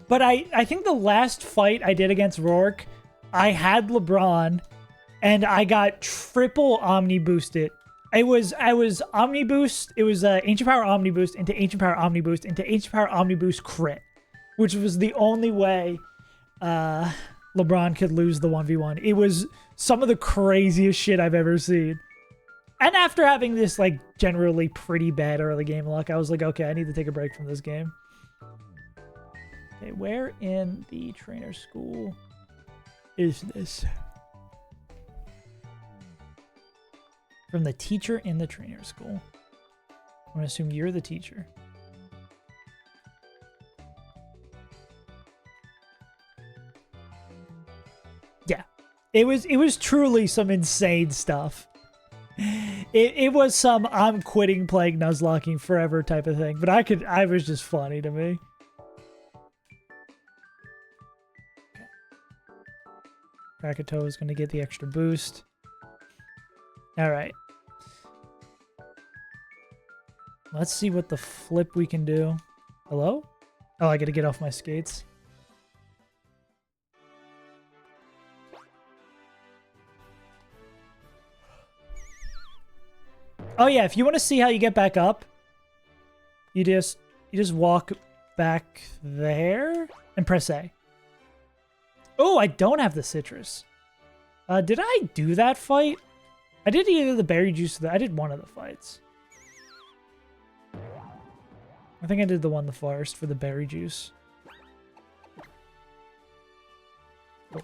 But I think the last fight I did against Rourke, I had LeBron, and I got triple Omni boosted. I was Omni Boost. It was Ancient Power Omni Boost into Ancient Power Omni Boost into Ancient Power Omni Boost crit, which was the only way LeBron could lose the 1v1. It was some of the craziest shit I've ever seen. And after having this, like, generally pretty bad early game luck, I was like, okay, I need to take a break from this game. Okay, where in the trainer school is this? From the teacher in the trainer school. I'm gonna assume you're the teacher. Yeah. It was truly some insane stuff. It was some I'm quitting playing Nuzlocking forever type of thing, but I was just funny to me. Krakatoa is going to get the extra boost. All right. Let's see what the flip we can do. Hello? Oh, I got to get off my skates. Oh yeah, if you want to see how you get back up, you just walk back there and press A. Oh, I don't have the citrus. Did I do that fight? I did either the berry juice or I did one of the fights. I think I did the one the first for the berry juice. Oh.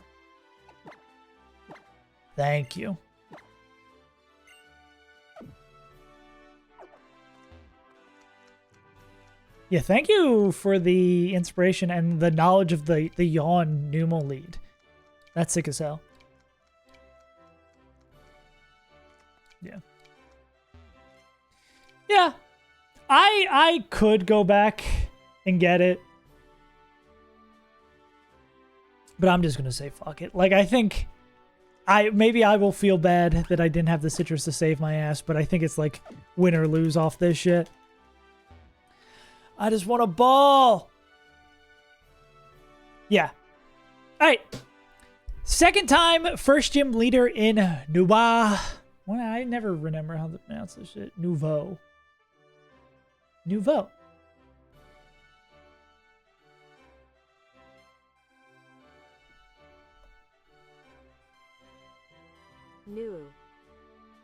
Thank you. Yeah, thank you for the inspiration and the knowledge of the yawn Nouveau lead. That's sick as hell. Yeah. Yeah. I could go back and get it. But I'm just going to say fuck it. Like, I think maybe I will feel bad that I didn't have the citrus to save my ass, but I think it's like win or lose off this shit. I just want a ball. Yeah. All right. Second time, first gym leader in Nouveau. Well, I never remember how to pronounce this shit. Nouveau. Nouveau.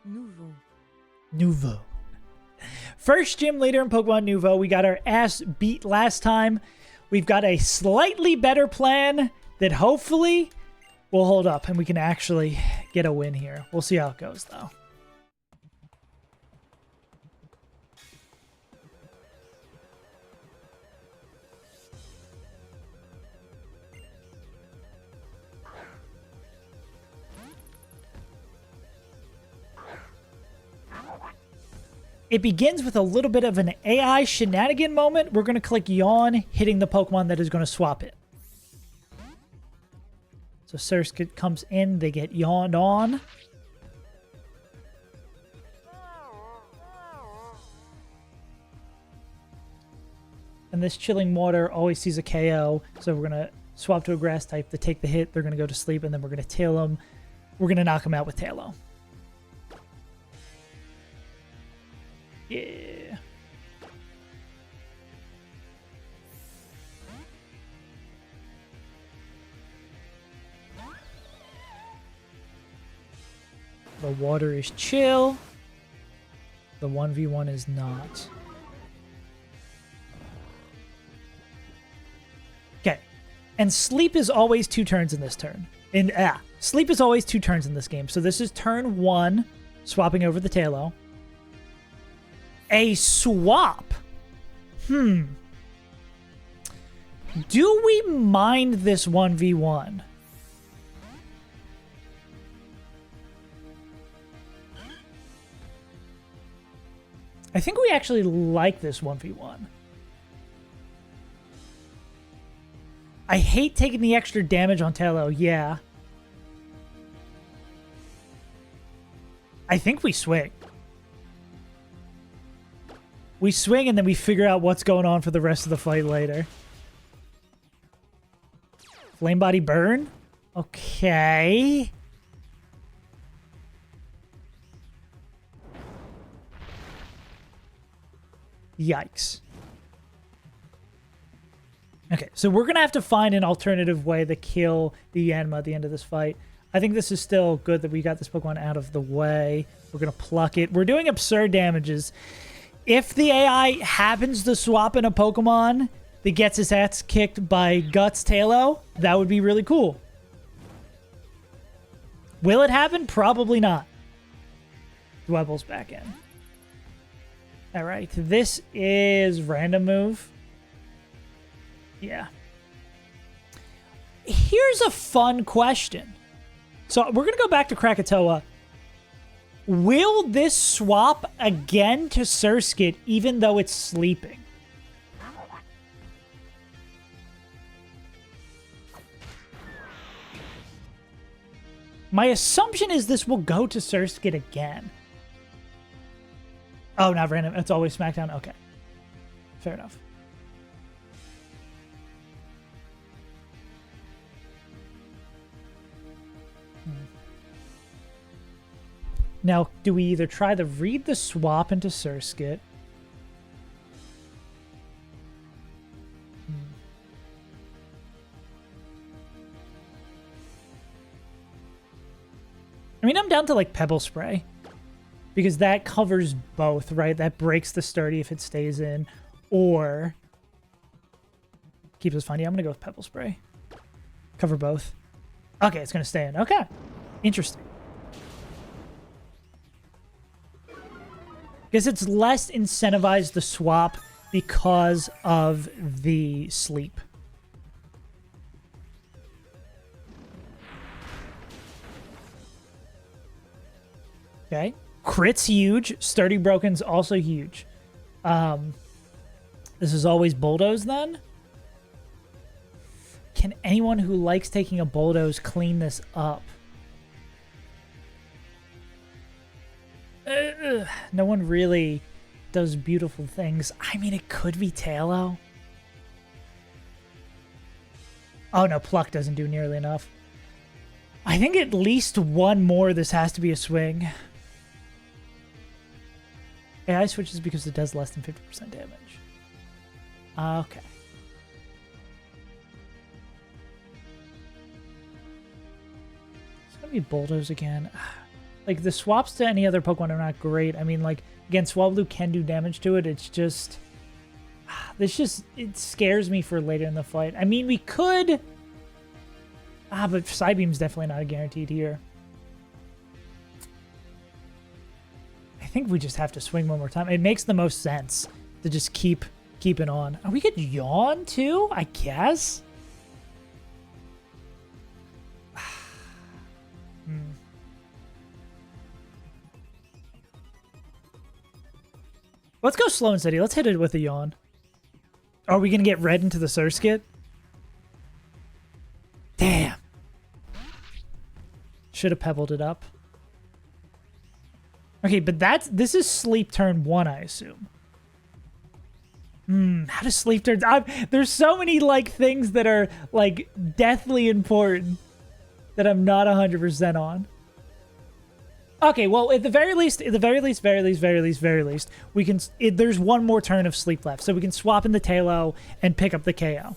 Nouveau. Nouveau. First gym leader in Pokemon Nouveau. We got our ass beat last time. We've got a slightly better plan that hopefully will hold up and we can actually get a win here. We'll see how it goes, though. It begins with a little bit of an AI shenanigan moment. We're going to click Yawn, hitting the Pokemon that is going to swap it. So Surskit comes in, they get yawned on. And this Chilling Water always sees a KO, so we're going to swap to a grass type to take the hit. They're going to go to sleep, and then we're going to tail them. We're going to knock them out with Tailo. Yeah. The water is chill. The 1v1 is not. Okay. And sleep is always 2 turns in this turn. Sleep is always 2 turns in this game. So this is turn 1, swapping over the Tailo. A swap. Do we mind this 1v1? I think we actually like this 1v1. I hate taking the extra damage on Tailo, yeah. I think we swing. We swing and then we figure out what's going on for the rest of the fight later. Flame body burn? Okay. Yikes. Okay, so we're going to have to find an alternative way to kill the Yanma at the end of this fight. I think this is still good that we got this Pokemon out of the way. We're going to pluck it. We're doing absurd damages. If the AI happens to swap in a Pokemon that gets his ass kicked by Guts Tailo, that would be really cool. Will it happen? Probably not. Dwebble's back in. All right, this is random move. Yeah. Here's a fun question. So we're going to go back to Krakatoa. Will this swap again to Surskit even though it's sleeping? My assumption is this will go to Surskit again. Oh, not random. It's always SmackDown. Okay. Fair enough. Now, do we either try to read the swap into Surskit? I mean, I'm down to like Pebble Spray. Because that covers both, right? That breaks the sturdy if it stays in. Or keeps us fine. Yeah, I'm going to go with Pebble Spray. Cover both. Okay, it's going to stay in. Okay. Interesting. Because it's less incentivized to swap because of the sleep. Okay. Crit's huge. Sturdy Broken's also huge. This is always Bulldoze then? Can anyone who likes taking a Bulldoze clean this up? No one really does beautiful things. I mean, it could be Tailo. Oh, no, Pluck doesn't do nearly enough. I think at least one more this has to be a swing. AI switches because it does less than 50% damage. Okay. It's going to be Bulldoze again. Like, the swaps to any other Pokemon are not great. I mean, like, again, Swablu can do damage to it. It's just... it scares me for later in the fight. I mean, we could... but Psybeam's definitely not guaranteed here. I think we just have to swing one more time. It makes the most sense to just keep it on. Oh, we could Yawn, too? I guess? Let's go slow and steady. Let's hit it with a Yawn. Are we going to get red into the Surskit? Damn. Should have pebbled it up. Okay, but this is sleep turn 1, I assume. How does sleep turn... there's so many, like, things that are, like, deathly important that I'm not 100% on. Okay, well, at the very least, we can... there's one more turn of sleep left, so we can swap in the Tailo and pick up the KO.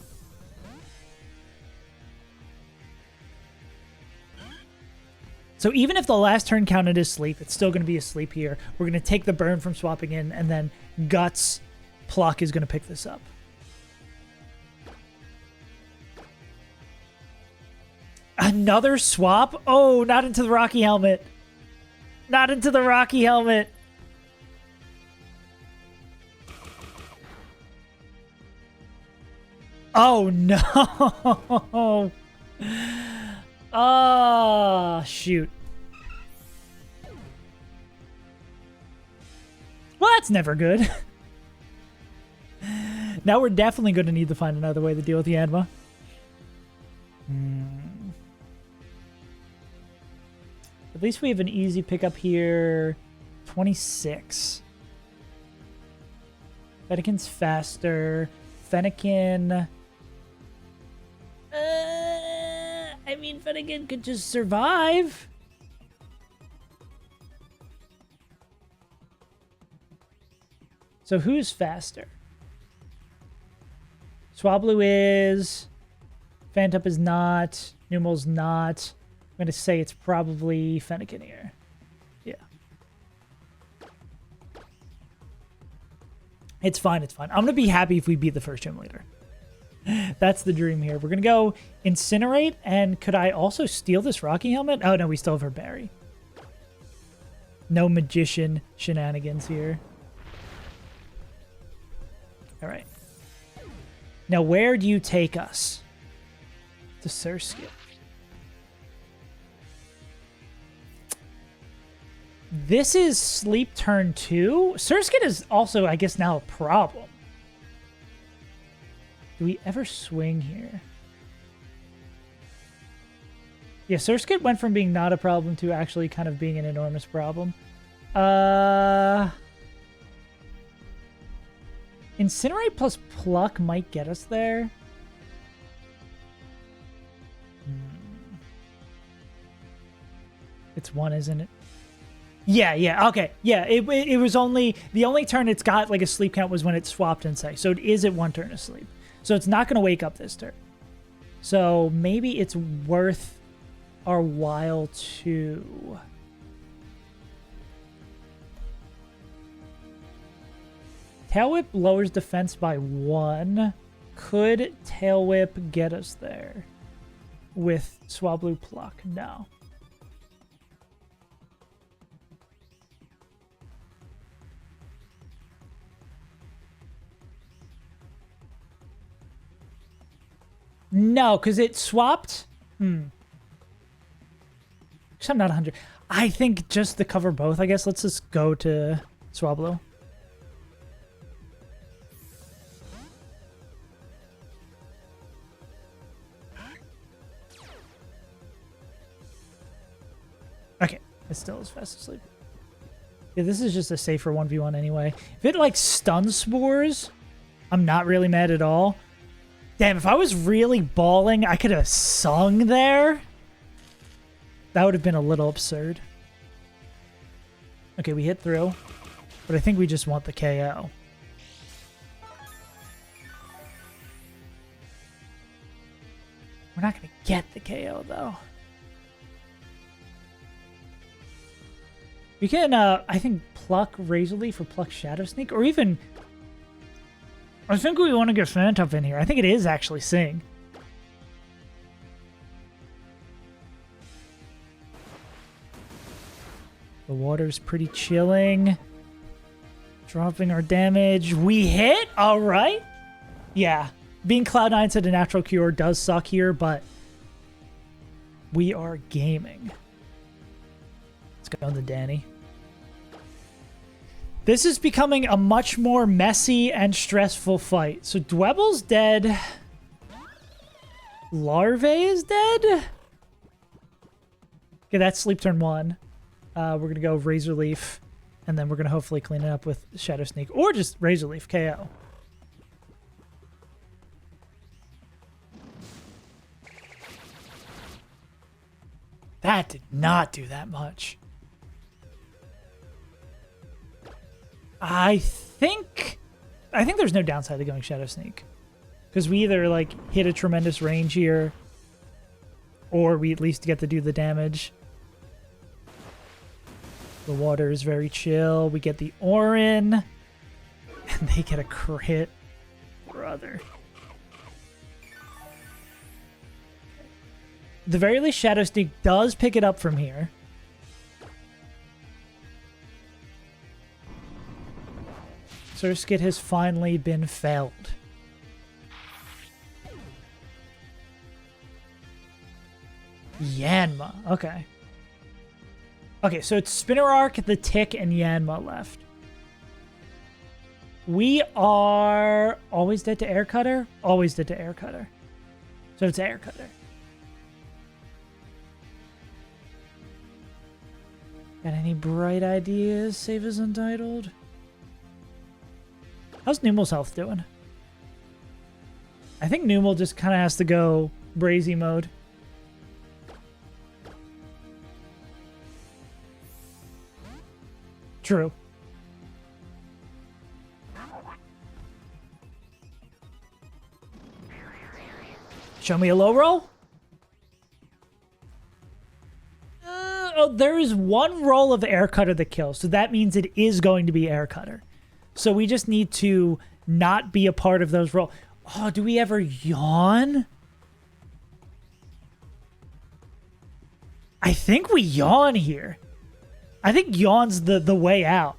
So even if the last turn counted as sleep, it's still going to be a sleep here. We're going to take the burn from swapping in, and then Guts Pluck is going to pick this up. Another swap? Oh, not into the Rocky helmet. Not into the Rocky helmet. Oh, no. Oh, shoot. Well, that's never good. Now we're definitely going to need to find another way to deal with the Anma. At least we have an easy pickup here. 26. Fennekin's faster. Fennekin... I mean, Fennekin could just survive. So who's faster? Swablu is... Phantup is not. Numel's not. I'm going to say it's probably Fennekin here. Yeah. It's fine, it's fine. I'm going to be happy if we beat the first gym leader. That's the dream here. We're going to go Incinerate, and could I also steal this Rocky helmet? Oh, no, we still have her berry. No magician shenanigans here. All right. Now, where do you take us? To Surskit. This is sleep turn 2. Surskit is also, I guess, now a problem. Do we ever swing here? Yeah, Surskit went from being not a problem to actually kind of being an enormous problem. Incinerate plus Pluck might get us there. It's 1, isn't it? Yeah, okay. Yeah, it was only... The only turn it's got like a sleep count was when it swapped Insect. So it is at 1 turn of sleep. So it's not going to wake up this turn. So maybe it's worth our while to... Tail Whip lowers defense by 1. Could Tail Whip get us there with Swablu Pluck? No. No, because it swapped. I'm not 100. I think just to cover both, I guess. Let's just go to Swablu. Okay, it still is fast asleep. Yeah, this is just a safer 1v1 anyway. If it, like, stun spores, I'm not really mad at all. Damn, if I was really balling, I could have sung there. That would have been a little absurd. Okay, we hit through. But I think we just want the KO. We're not going to get the KO, though. We can, I think, Pluck Razor Leaf or Pluck Shadow Sneak, or even... I think we want to get Phantup in here. I think it is actually Sing. The water's pretty chilling. Dropping our damage. We hit? All right. Yeah. Being Cloud9 said a natural cure does suck here, but we are gaming. Let's go on to Danny. This is becoming a much more messy and stressful fight. So Dwebble's dead. Larvae is dead. Okay, that's sleep turn 1. We're going to go Razor Leaf. And then we're going to hopefully clean it up with Shadow Sneak. Or just Razor Leaf KO. That did not do that much. I think there's no downside to going Shadow Sneak. Because we either, like, hit a tremendous range here, or we at least get to do the damage. The water is very chill. We get the Orin, and they get a crit. Brother. the very least, Shadow Sneak does pick it up from here. Surskit has finally been felled. Yanma. Okay. Okay, so it's Spinner Arc, the Tick, and Yanma left. We are always dead to Air Cutter? Always dead to Air Cutter. So it's Air Cutter. Got any bright ideas? Save as Untitled? How's Numel's health doing? I think Numel just kind of has to go Brazy mode. True. Show me a low roll? Oh, there is one roll of Air Cutter that kills, so that means it is going to be Air Cutter. So we just need to not be a part of those rolls. Oh, do we ever yawn? I think we yawn here. I think yawn's the way out.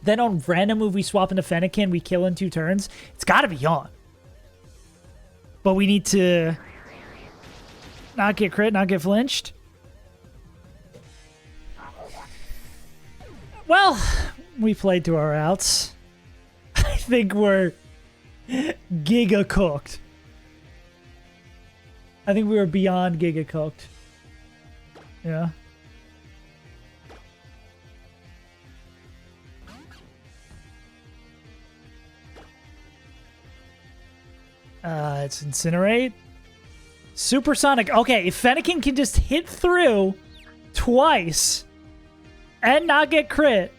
Then on random move we swap into Fennekin, we kill in 2 turns. It's gotta be yawn. But we need to not get crit, not get flinched. Well, we played to our outs. I think we're giga cooked. I think we were beyond giga cooked. Yeah. It's Incinerate. Supersonic. Okay, if Fennekin can just hit through twice and not get crit.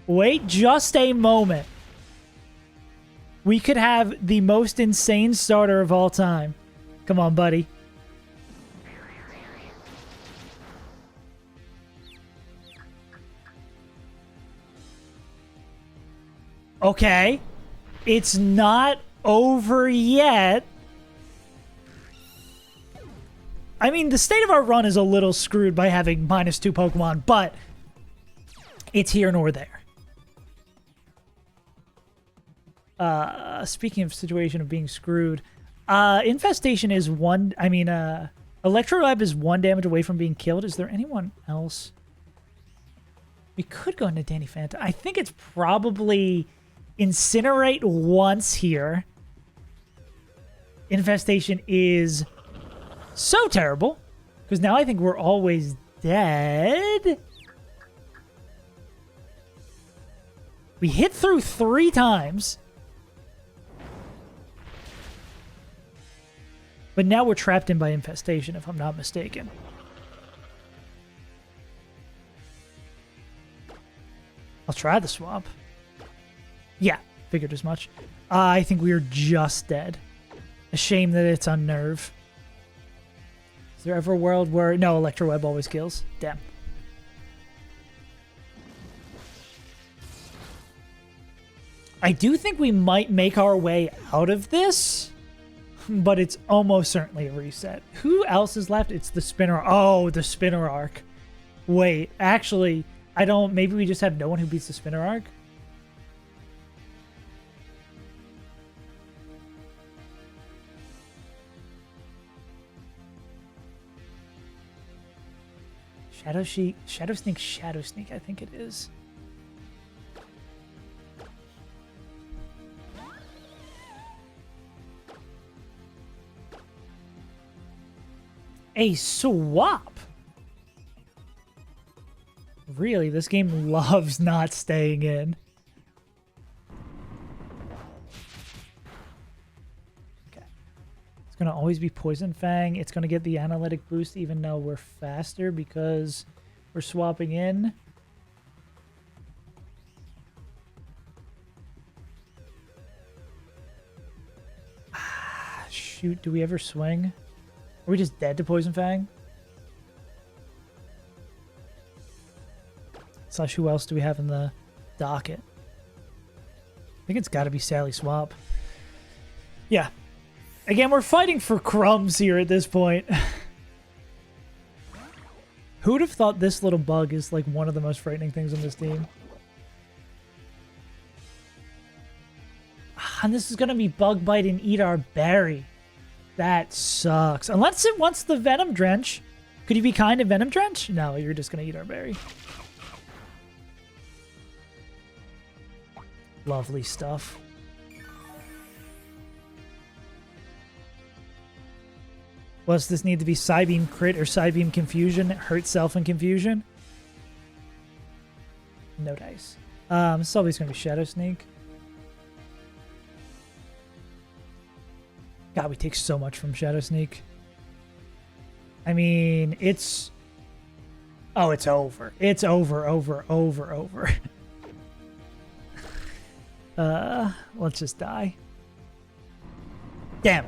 Wait just a moment. We could have the most insane starter of all time. Come on, buddy. Okay. It's not over yet. I mean, the state of our run is a little screwed by having -2 Pokemon, but it's here nor there. Speaking of situation of being screwed, Infestation is Electroweb is 1 damage away from being killed. Is there anyone else? We could go into Danny Fanta. I think it's probably Incinerate once here. Infestation is so terrible, because now I think we're always dead. We hit through 3 times. But now we're trapped in by Infestation, if I'm not mistaken. I'll try the swap. Yeah, figured as much. I think we are just dead. A shame that it's on Nerve. Is there ever a world where... No, Electroweb always kills. Damn. I do think we might make our way out of this, but it's almost certainly a reset. Who else is left? It's the Spinner... Oh, the Spinner Arc. Wait, actually, I don't... Maybe we just have no one who beats the Spinner Arc? Shadow Sneak, I think it is. A swap? Really, this game loves not staying in. Okay. It's going to always be Poison Fang. It's going to get the analytic boost even though we're faster because we're swapping in. Shoot, do we ever swing? Are we just dead to Poison Fang? Slash, who else do we have in the docket? I think it's got to be Sally Swap. Yeah. Again, we're fighting for crumbs here at this point. Who would have thought this little bug is like one of the most frightening things on this team? And this is going to be Bug Bite and eat our berry. That sucks. Unless it wants the Venom Drench. Could you be kind of Venom Drench? No, you're just going to eat our berry. Lovely stuff. Does this need to be Psybeam Crit or Psybeam Confusion? Hurt Self and Confusion? No dice. It's always going to be Shadow Sneak. God, we take so much from Shadow Sneak. I mean, it's... Oh, it's over. It's over. Let's just die. Damn.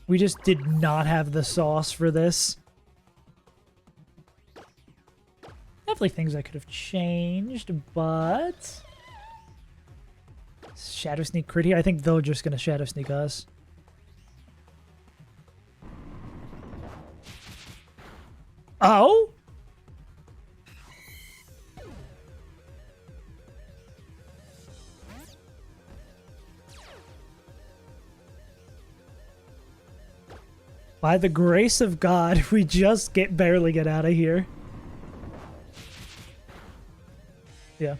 We just did not have the sauce for this. Definitely things I could have changed, but... Shadow Sneak crit here? I think they're just going to Shadow Sneak us. Oh? By the grace of God, we just barely get out of here. Yeah.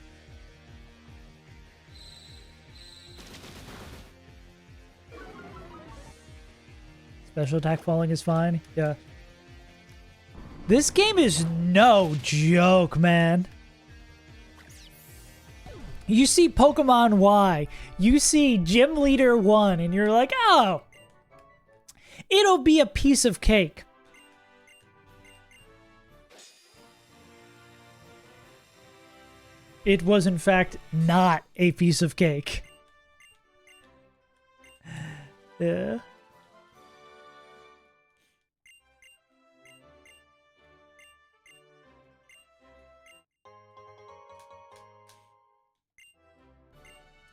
Special attack falling is fine. Yeah. This game is no joke, man. You see Pokemon Y, you see Gym Leader 1, and you're like, oh, it'll be a piece of cake. It was, in fact, not a piece of cake. Yeah.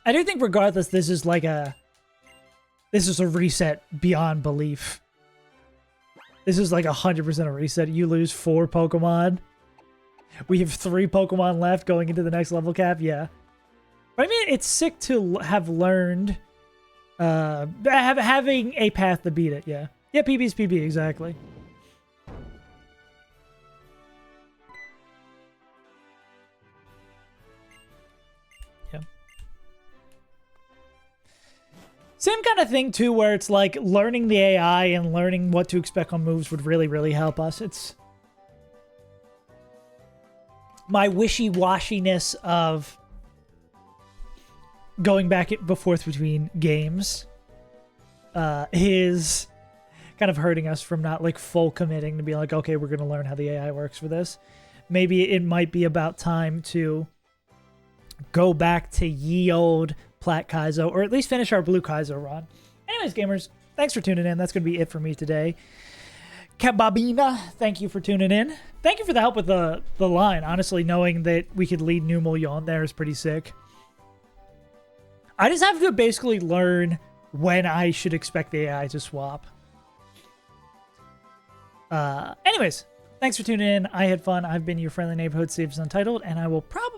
I do think regardless, this is a reset beyond belief. This is like 100% a reset. You lose 4 Pokemon. We have 3 Pokemon left going into the next level cap. Yeah. But I mean, it's sick to have learned, having a path to beat it. Yeah. Yeah, PB's PB, exactly. Same kind of thing, too, where it's like learning the AI and learning what to expect on moves would really, really help us. It's my wishy-washiness of going back and forth between games is kind of hurting us from not like full committing to be like, okay, we're going to learn how the AI works for this. Maybe it might be about time to go back to ye old Plat Kaizo, or at least finish our Blue Kaizo run. Anyways, gamers, thanks for tuning in. That's going to be it for me today. Kababina, thank you for tuning in. Thank you for the help with the line. Honestly, knowing that we could lead Numel on there is pretty sick. I just have to basically learn when I should expect the AI to swap. Anyways, thanks for tuning in. I had fun. I've been your friendly neighborhood Saves Untitled, and I will probably